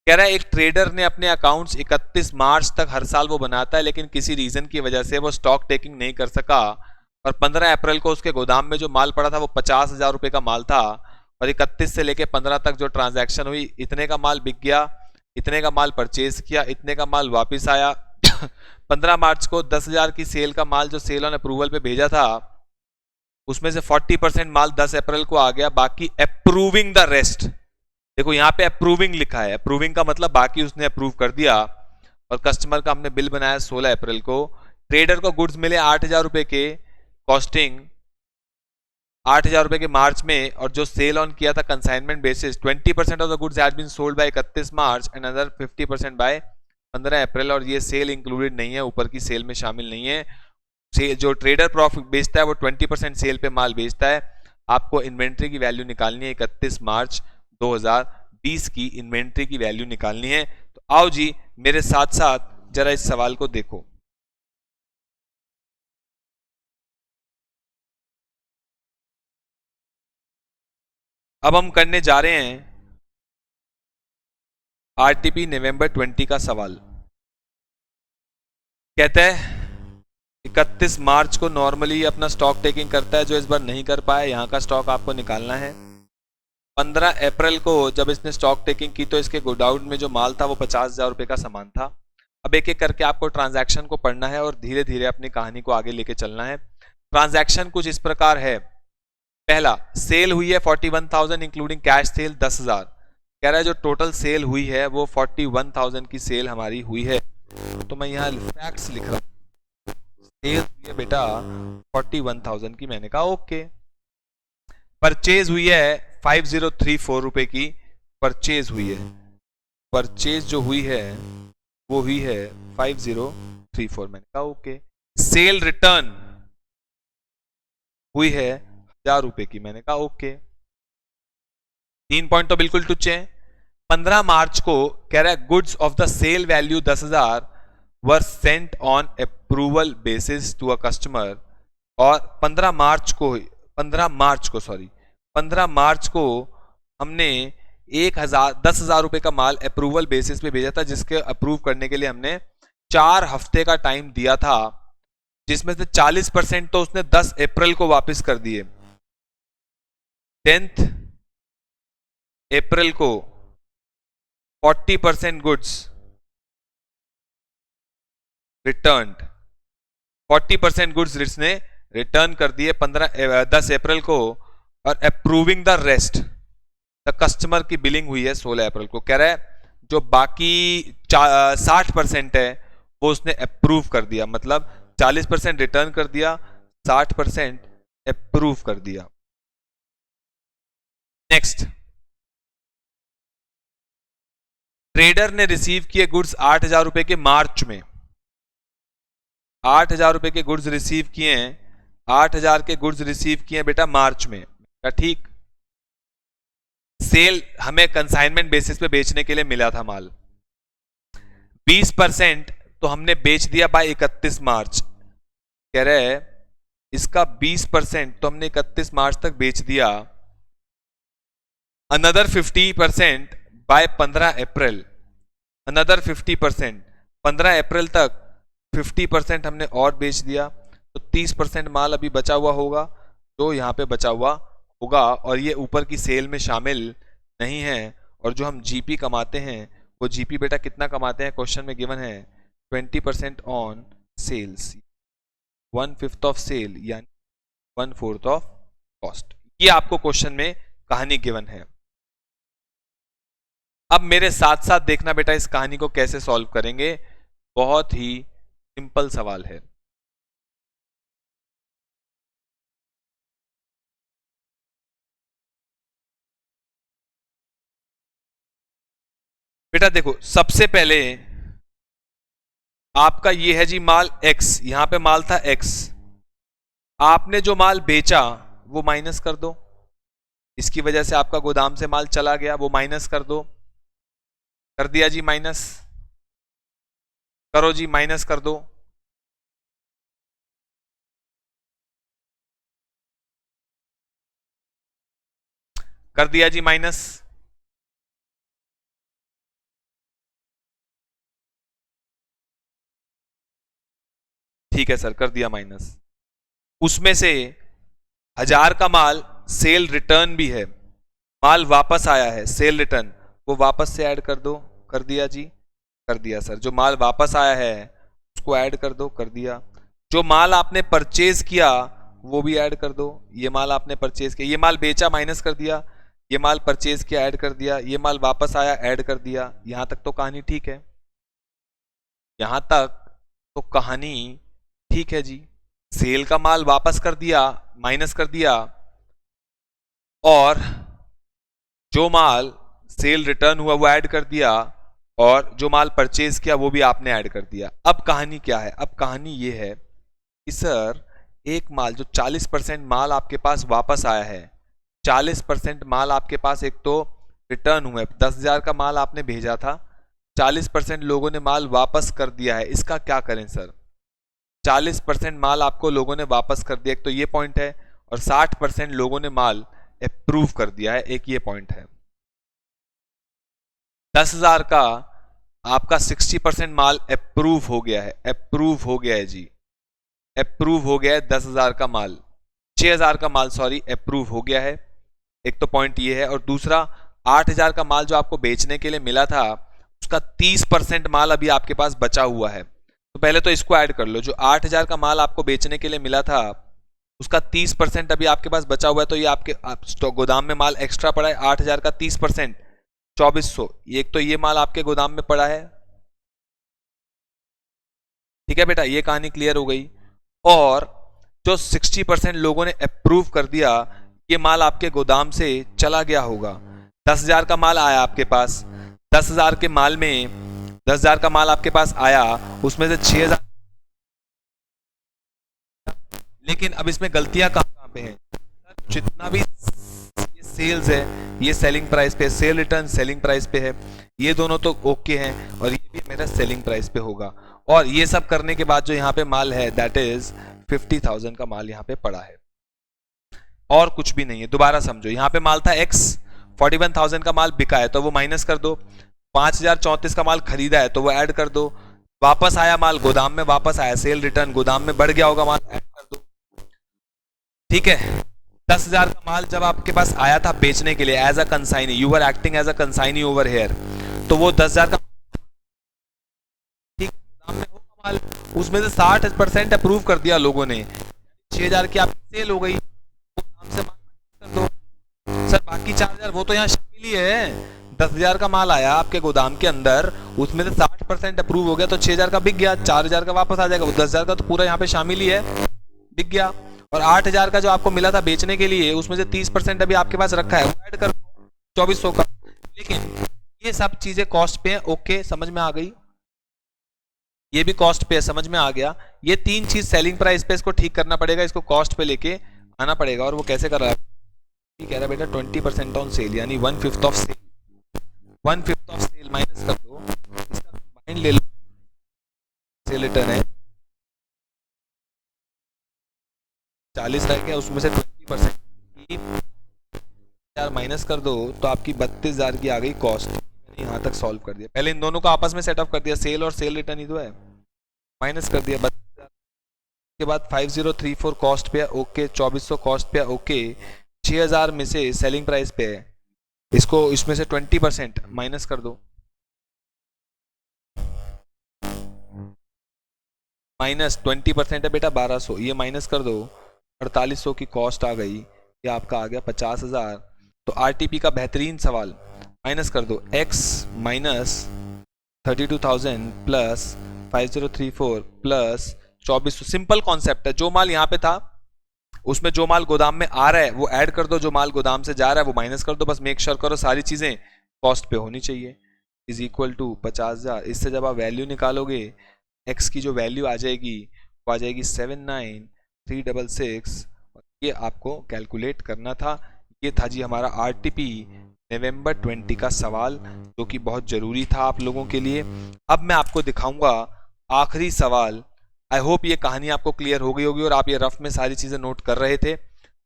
कह रहा है एक ट्रेडर ने अपने अकाउंट्स 31 मार्च तक हर साल वो बनाता है, लेकिन किसी रीजन की वजह से वो स्टॉक टेकिंग नहीं कर सका, और 15 अप्रैल को उसके गोदाम में जो माल पड़ा था वो 50,000 रुपए का माल था, और 31 से लेके 15 तक जो ट्रांजैक्शन हुई, इतने का माल बिक गया, इतने का माल परचेज किया, इतने का माल वापिस आया। 15 मार्च को 10,000 की सेल का माल जो सेल ऑन अप्रूवल पे भेजा था, उसमें से 40% माल 10 अप्रैल को आ गया, बाकी अप्रूविंग द रेस्ट। देखो यहाँ पे अप्रूविंग लिखा है, अप्रूविंग का मतलब बाकी उसने अप्रूव कर दिया, और कस्टमर का हमने बिल बनाया 16 अप्रैल को। ट्रेडर को गुड्स मिले 8,000 रुपए के, कॉस्टिंग 8,000 रुपए के मार्च में, और जो सेल ऑन किया था consignment basis 20% of the goods had been sold by 31 March and other 50% by 15 April, और ये सेल इंक्लूडेड नहीं है, ऊपर की सेल में शामिल नहीं है। जो ट्रेडर प्रॉफिट बेचता है वो 20% सेल पे माल बेचता है। आपको इन्वेंट्री की वैल्यू निकालनी है 31 मार्च 2020 की इन्वेंट्री की वैल्यू निकालनी है। तो आओ जी मेरे साथ साथ जरा इस सवाल को देखो। अब हम करने जा रहे हैं आरटीपी नवंबर 20 का सवाल। कहता है 31 मार्च को नॉर्मली अपना स्टॉक टेकिंग करता है, जो इस बार नहीं कर पाया, यहाँ का स्टॉक आपको निकालना है। 15 अप्रैल को जब इसने स्टॉक टेकिंग की तो इसके गोडाउन में जो माल था वो 50,000 रुपए का सामान था। अब एक एक करके आपको ट्रांजैक्शन को पढ़ना है और धीरे धीरे अपनी कहानी को आगे लेके चलना है। ट्रांजैक्शन कुछ इस प्रकार है। पहला, सेल हुई है 41,000 इंक्लूडिंग कैश सेल 10,000। कह रहा है जो टोटल सेल हुई है वो 41,000 की सेल हमारी हुई है। तो मैं यहाँ फैक्ट्स लिख रहा हूँ, सेल हुई है बेटा 41,000 की, मैंने कहा ओके। परचेज हुई है 5034 रुपए की, परचेज हुई है, परचेज जो हुई है वो हुई है 5034, मैंने कहा ओके। सेल रिटर्न हुई है 1,000 रुपए की, मैंने कहा ओके। 3 पॉइंट तो बिल्कुल टुच्चे हैं। 15 मार्च को कह रहा है goods of the sale value 10,000 were sent on approval basis to a customer, और 15 मार्च को हमने 10,000 रुपए का माल अप्रूवल बेसिस पे भेजा था, जिसके अप्रूव करने के लिए हमने 4 हफ्ते का टाइम दिया था, जिसमें से 40% तो उसने 10 अप्रैल को वापस कर दिए। 10 अप्रैल को 40% गुड्स रिटर्न, 40% गुड्स इसने रिटर्न कर दिए 10 अप्रैल को, और approving the rest the customer की बिलिंग हुई है 16 अप्रैल को। कह रहा है जो बाकी 60% है वो उसने अप्रूव कर दिया, मतलब 40% रिटर्न कर दिया, 60% अप्रूव कर दिया। नेक्स्ट, ट्रेडर ने रिसीव किए गुड्स 8,000 रुपए के मार्च में, 8,000 रुपए के गुड्स रिसीव किए हैं, 8,000 के गुड्स रिसीव किए हैं बेटा मार्च में, क्या ठीक? सेल हमें कंसाइनमेंट बेसिस पे बेचने के लिए मिला था माल, 20% तो हमने बेच दिया बाय 31 मार्च, कह रहे हैं इसका 20% तो हमने 31 मार्च तक बेच दिया, अनदर 50% बाय 15 अप्रैल, अनदर 50% 15 अप्रैल तक 50% हमने और बेच दिया, तो 30% माल अभी बचा हुआ होगा, तो यहाँ पे बचा हुआ होगा, और ये ऊपर की सेल में शामिल नहीं है। और जो हम जीपी कमाते हैं वो जीपी बेटा कितना कमाते हैं, क्वेश्चन में गिवन है 20% ऑन सेल्स, 1/5 ऑफ सेल यानी 1/4 ऑफ कॉस्ट। ये आपको क्वेश्चन में कहानी गिवन है। अब मेरे साथ साथ देखना बेटा इस कहानी को कैसे सॉल्व करेंगे, बहुत ही सिंपल सवाल है। बेटा देखो, सबसे पहले आपका ये है जी माल x, यहां पे माल था x, आपने जो माल बेचा वो माइनस कर दो, इसकी वजह से आपका गोदाम से माल चला गया, वो माइनस कर दो, कर दिया जी माइनस, करो जी माइनस कर दो, कर दिया जी माइनस, ठीक है सर कर दिया माइनस। उसमें से 1,000 का माल सेल रिटर्न भी है, माल वापस आया है सेल रिटर्न, वो वापस से ऐड कर दो, कर दिया जी, कर दिया सर। जो माल वापस आया है उसको ऐड कर दो, कर दिया। जो माल आपने परचेज किया वो भी ऐड कर दो, ये माल आपने परचेज किया, ये माल बेचा माइनस कर दिया, ये माल परचेज किया ऐड कर दिया, ये माल वापस आया ऐड कर दिया। यहां तक तो कहानी ठीक है, यहां तक तो कहानी ठीक है जी। सेल का माल वापस कर दिया माइनस कर दिया, और जो माल सेल रिटर्न हुआ वो ऐड कर दिया, और जो माल परचेज किया वो भी आपने ऐड कर दिया। अब कहानी क्या है, अब कहानी ये है कि सर एक माल जो 40% माल आपके पास वापस आया है, 40% माल आपके पास एक तो रिटर्न हुआ है, 10,000 का माल आपने भेजा था, 40% लोगों ने माल वापस कर दिया है, इसका क्या करें सर? 40% माल आपको लोगों ने वापस कर दिया, एक तो ये पॉइंट है, और 60% लोगों ने माल अप्रूव कर दिया है, एक ये पॉइंट है। 10,000 का आपका 60% माल अप्रूव हो गया है, अप्रूव हो गया है जी, अप्रूव हो गया है 10,000 का माल, 6,000 का माल सॉरी अप्रूव हो गया है, एक तो पॉइंट ये है। और दूसरा 8,000 का माल जो आपको बेचने के लिए मिला था उसका 30% माल अभी आपके पास बचा हुआ है, तो पहले तो इसको ऐड कर लो। जो 8,000 का माल आपको बेचने के लिए मिला था उसका 30% अभी आपके पास बचा हुआ है, तो ये आपके गोदाम में माल एक्स्ट्रा पड़ा है, 8,000 का 30% 2,400, एक तो ये माल आपके गोदाम में पड़ा है, ठीक है बेटा, ये कहानी क्लियर हो गई। और जो 60% लोगों ने अप्रूव कर दिया, ये माल आपके गोदाम से चला गया होगा, 10,000 का माल आया आपके पास, 10,000 के माल में 10,000 का माल आपके पास आया, उसमें से 6,000, लेकिन अब इसमें गलतियां कहां पे हैं? जितना भी ये सेल्स है ये सेलिंग प्राइस पे, सेल रिटर्न सेलिंग प्राइस पे है, ये दोनों तो ओके हैं, और ये भी मेरा सेलिंग प्राइस पे होगा। और ये सब करने के बाद जो यहाँ पे माल है दैट इज 50,000 का माल यहाँ पे पड़ा है, और कुछ भी नहीं है। दोबारा समझो, यहाँ पे माल था x, 41,000 का माल बिका है तो वो माइनस कर दो, 5,034 का माल खरीदा है तो वो ऐड कर दो, वापस आया माल गोदाम में वापस आया, सेल रिटर्न गोदाम में बढ़ गया होगा माल, ऐड कर दो, ठीक है। 10,000 का माल जब आपके पास आया था बेचने के लिए as a consignee, you are acting as a consignee over here, तो वो 10,000 का ठीक गोदाम में होगा माल, उसमें से 60% अप्रूव कर दिया लोगों ने, 6,000 की आपकी सेल हो गई, गोदाम से माल कर दो। सर बाकी 4,000 वो तो यहाँ शामिल ही है, 10,000 का माल आया आपके गोदाम के अंदर, उसमें से 60% अप्रूव हो गया तो 6,000 का बिक गया, 4,000 का वापस आ जाएगा, वो 10,000 का तो पूरा यहाँ पे शामिल ही है, बिक गया। और 8,000 का जो आपको मिला था बेचने के लिए, उसमें से 30% अभी आपके पास रखा है, वो ऐड कर 2,400 का। लेकिन ये सब चीजें कॉस्ट पे है, ओके समझ में आ गई, ये भी कॉस्ट पे है, समझ में आ गया। ये तीन चीज सेलिंग प्राइस पे इसको ठीक करना पड़ेगा, इसको कॉस्ट पे लेके आना पड़ेगा। और वो कैसे कर रहा है, कह रहा है बेटा 20% ऑन सेल, यानी 1/5 of sale, 1/5 of sale minus कर दो, इसका कंबाइंड ले लो, सेल रिटर्न है 40 रह गया, उसमें से 20% यार माइनस कर दो तो आपकी 32,000 की आ गई कॉस्ट। मैंने यहाँ तक सॉल्व कर दिया, पहले इन दोनों को आपस में सेट ऑफ कर दिया, सेल और सेल रिटर्न ही तो है, माइनस कर दिया 32,000 के बाद 5034 कॉस्ट पे है, ओके 2400 कॉस्ट पे है, ओके 6,000 में से सेलिंग प्राइस पे है, इसको इसमें से 20% माइनस कर दो, माइनस 20% है बेटा 1,200, ये माइनस कर दो, 4,800 की कॉस्ट आ गई, ये आपका आ गया 50,000। तो आरटीपी का बेहतरीन सवाल, माइनस कर दो x minus 32,000 plus 5034 plus 2,400, simple concept है, जो माल यहाँ पे था उसमें जो माल गोदाम में आ रहा है वो ऐड कर दो, जो माल गोदाम से जा रहा है वो माइनस कर दो, बस मेक श्योर करो सारी चीजें कॉस्ट पे होनी चाहिए, इज इक्वल टू 50,000। इससे जब आप वैल्यू निकालोगे, x की जो वैल्यू आ जाएगी वो आ जाएगी 79,366, ये आपको कैलकुलेट करना था। ये था जी हमारा आरटीपी नवंबर 20 का सवाल, जो कि बहुत जरूरी था आप लोगों के लिए। अब मैं आपको दिखाऊंगा आखिरी सवाल। आई होप ये कहानी आपको क्लियर हो गई होगी और आप ये रफ में सारी चीजें नोट कर रहे थे।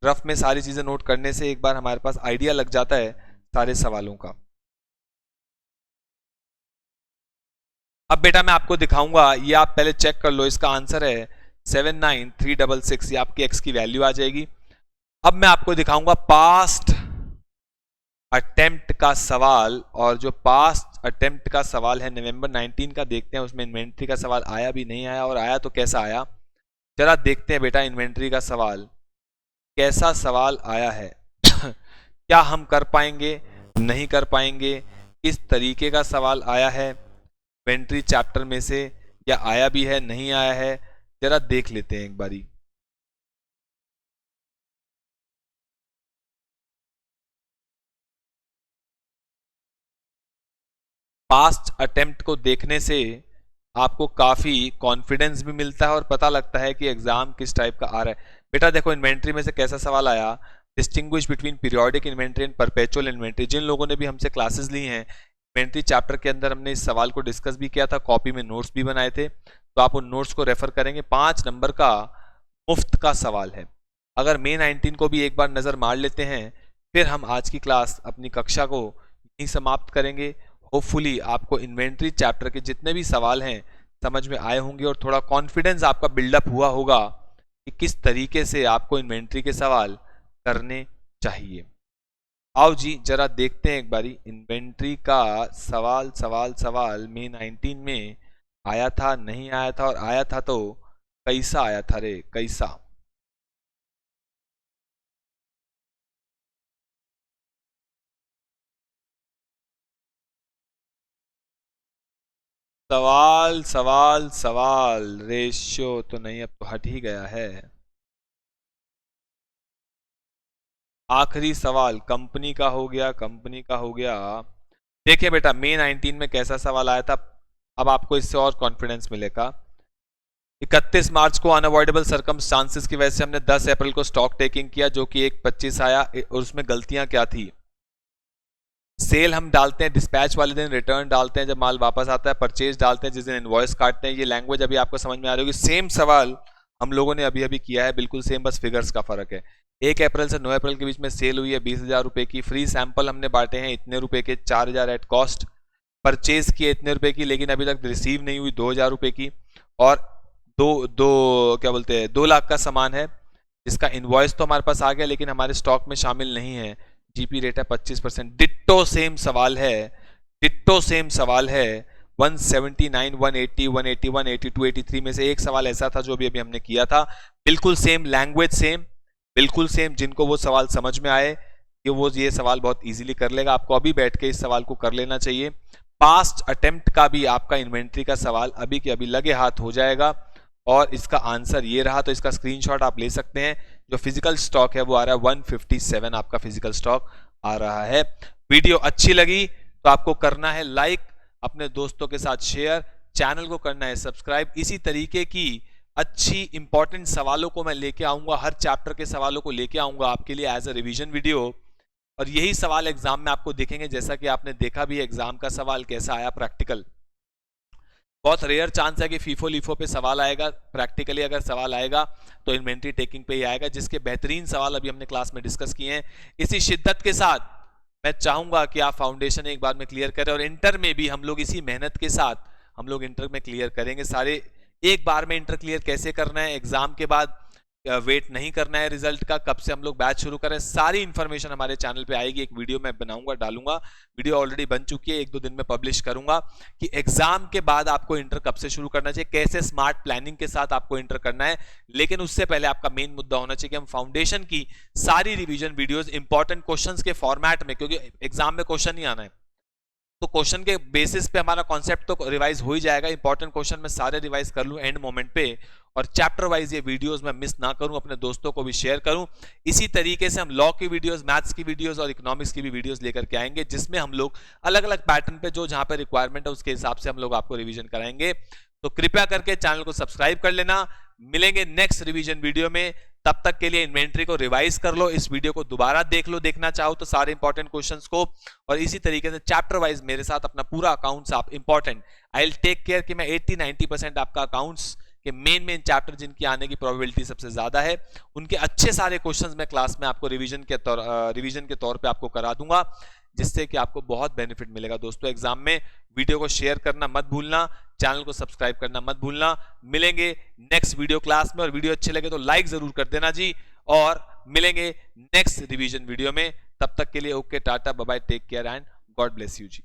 रफ में सारी चीजें नोट करने से एक बार हमारे पास आइडिया लग जाता है सारे सवालों का। अब बेटा मैं आपको दिखाऊंगा, ये आप पहले चेक कर लो, इसका आंसर है 79,366, ये आपकी x की वैल्यू आ जाएगी। अब मैं आपको दिखाऊंगा पास्ट अटेम्प्ट का सवाल, और जो पास्ट अटेम्प्ट का सवाल है नवंबर 19 का, देखते हैं उसमें इन्वेंट्री का सवाल आया भी नहीं आया, और आया तो कैसा आया, जरा देखते हैं बेटा इन्वेंट्री का सवाल कैसा सवाल आया है। क्या हम कर पाएंगे, नहीं कर पाएंगे, किस तरीके का सवाल आया है इन्वेंट्री चैप्टर में से, या आया भी है नहीं आया है, जरा देख लेते हैं एक बारी। पास्ट अटेम्प्ट को देखने से आपको काफी कॉन्फिडेंस भी मिलता है और पता लगता है कि एग्जाम किस टाइप का आ रहा है। बेटा देखो इन्वेंट्री में से कैसा सवाल आया, distinguish between periodic inventory and perpetual inventory. जिन लोगों ने भी हमसे क्लासेस ली हैं इन्वेंट्री चैप्टर के अंदर, हमने इस सवाल को डिस्कस भी किया था, कॉपी में नोट्स भी बनाए थे, तो आप उन नोट्स को रेफर करेंगे। 5 नंबर का मुफ्त का सवाल है। अगर मे 19 को भी एक बार नजर मार लेते हैं, फिर हम आज की क्लास अपनी कक्षा को यहीं समाप्त करेंगे। होपफुली आपको इन्वेंट्री चैप्टर के जितने भी सवाल हैं समझ में आए होंगे और थोड़ा कॉन्फिडेंस आपका बिल्डअप हुआ होगा कि किस तरीके से आपको इन्वेंट्री के सवाल करने चाहिए। आओ जी जरा देखते हैं एक बारी इन्वेंट्री का सवाल। सवाल मे 19 में आया था, नहीं आया था, और आया था तो कैसा आया था रे, कैसा। सवाल सवाल सवाल, रेशियो तो नहीं, अब तो हट ही गया है। आखिरी सवाल कंपनी का हो गया, कंपनी का हो गया। देखिए बेटा मे 19 में कैसा सवाल आया था, अब आपको इससे और कॉन्फिडेंस मिलेगा। 31 मार्च को अनअवॉइडेबल सर्कमस्टांसेस की वजह से हमने 10 अप्रैल को स्टॉक टेकिंग किया, जो कि 1/25 आया, और उसमें गलतियां क्या थी। सेल हम डालते हैं डिस्पैच वाले दिन, रिटर्न डालते हैं जब माल वापस आता है, परचेज डालते हैं जिस दिन इनवॉइस काटते हैं। ये लैंग्वेज अभी आपको समझ में आ रही होगी। सेम सवाल हम लोगों ने अभी अभी किया है, बिल्कुल सेम, बस फिगर्स का फर्क है। 1 अप्रैल से 9 अप्रैल के बीच में सेल हुई है 20,000 रुपए की, फ्री सैंपल हमने बांटे हैं इतने रुपए के 4,000 एट कॉस्ट, परचेज किए इतने रुपए की, लेकिन अभी तक रिसीव नहीं हुई 2,000 रुपए की, और क्या बोलते हैं 2 लाख का सामान है जिसका इनवॉइस तो हमारे पास आ गया लेकिन हमारे स्टॉक में शामिल नहीं है। जीपी रेट है 25%। डिट्टो सेम सवाल है, डिट्टो सेम सवाल है। 179, 180, 181, 82, 83 में से एक सवाल ऐसा था जो भी अभी हमने किया था। बिल्कुल सेम लैंग्वेज, सेम बिल्कुल सेम। जिनको वो सवाल समझ में आए ये सवाल बहुत इजीली कर लेगा। आपको अभी बैठ के इस सवाल को कर लेना चाहिए। पास्ट अटेम्प्ट का भी आपका इन्वेंट्री का सवाल अभी के अभी लगे हाथ हो जाएगा और इसका आंसर ये रहा, तो इसका स्क्रीनशॉट आप ले सकते हैं। जो फिजिकल स्टॉक है वो आ रहा है 157 आपका फिजिकल स्टॉक आ रहा है। वीडियो अच्छी लगी तो आपको करना है लाइक, अपने दोस्तों के साथ शेयर, चैनल को करना है सब्सक्राइब। इसी तरीके की अच्छी इंपॉर्टेंट सवालों को मैं लेके आऊंगा, हर चैप्टर के सवालों को लेके आऊंगा आपके लिए एज अ रिवीजन वीडियो। और यही सवाल एग्जाम में आपको देखेंगे, जैसा कि आपने देखा भी एग्जाम का सवाल कैसा आया प्रैक्टिकल। बहुत रेयर चांस है कि फीफो लीफो पे सवाल आएगा, प्रैक्टिकली अगर सवाल आएगा तो इन्वेंट्री टेकिंग पे ही आएगा, जिसके बेहतरीन सवाल अभी हमने क्लास में डिस्कस किए हैं। इसी शिद्दत के साथ मैं चाहूंगा कि आप फाउंडेशन एक बार में क्लियर करें और इंटर में भी हम लोग इसी मेहनत के साथ हम लोग इंटर में क्लियर करेंगे। सारे एक बार में इंटर क्लियर कैसे करना है, एग्जाम के बाद वेट नहीं करना है रिजल्ट का, कब से हम लोग बैच शुरू करें, सारी इंफॉर्मेशन हमारे चैनल पे आएगी। एक वीडियो मैं बनाऊंगा, डालूंगा, वीडियो ऑलरेडी बन चुकी है, 1-2 दिन में पब्लिश करूंगा कि एग्जाम के बाद आपको इंटर कब से शुरू करना चाहिए, कैसे स्मार्ट प्लानिंग के साथ आपको इंटर करना है। लेकिन उससे पहले आपका मेन मुद्दा होना चाहिए कि हम फाउंडेशन की सारी रिविजन वीडियोस इंपॉर्टेंट क्वेश्चंस के फॉर्मेट में, क्योंकि एग्जाम में क्वेश्चन ही आना है तो क्वेश्चन के बेसिस पे हमारा कॉन्सेप्ट तो रिवाइज हो ही जाएगा। इंपॉर्टेंट क्वेश्चन मैं सारे रिवाइज कर लूं एंड मोमेंट पे, और चैप्टर वाइज ये वीडियोस मैं मिस ना करूं, अपने दोस्तों को भी शेयर करूं। इसी तरीके से हम लॉ की वीडियोस, मैथ्स की वीडियोस और इकोनॉमिक्स की भी वीडियोस लेकर के आएंगे, जिसमें हम लोग अलग अलग पैटर्न पे जो जहां पे रिक्वायरमेंट है उसके हिसाब से हम लोग आपको रिवीजन कराएंगे। तो कृपया करके चैनल को सब्सक्राइब कर लेना। मिलेंगे नेक्स्ट रिवीजन वीडियो में, तब तक के लिए इन्वेंट्री को रिवाइज कर लो, इस वीडियो को दोबारा देख लो, देखना चाहो तो सारे इंपॉर्टेंट क्वेश्चंस को, और इसी तरीके से चैप्टर वाइज मेरे साथ अपना पूरा अकाउंट्स आप important, I will take care कि मैं 80-90% आपका अकाउंट्स के मेन चैप्टर जिनकी आने की प्रोबेबिलिटी सबसे ज्यादा है उनके अच्छे सारे क्वेश्चंस मैं क्लास में आपको रिवीजन के तौर पे आपको करा दूंगा, जिससे कि आपको बहुत बेनिफिट मिलेगा। दोस्तों एग्जाम में वीडियो को शेयर करना मत भूलना, चैनल को सब्सक्राइब करना मत भूलना। मिलेंगे नेक्स्ट वीडियो क्लास में, और वीडियो अच्छे लगे तो लाइक जरूर कर देना जी, और मिलेंगे नेक्स्ट रिवीजन वीडियो में। तब तक के लिए okay, tata, bye bye, take care and God bless you ji.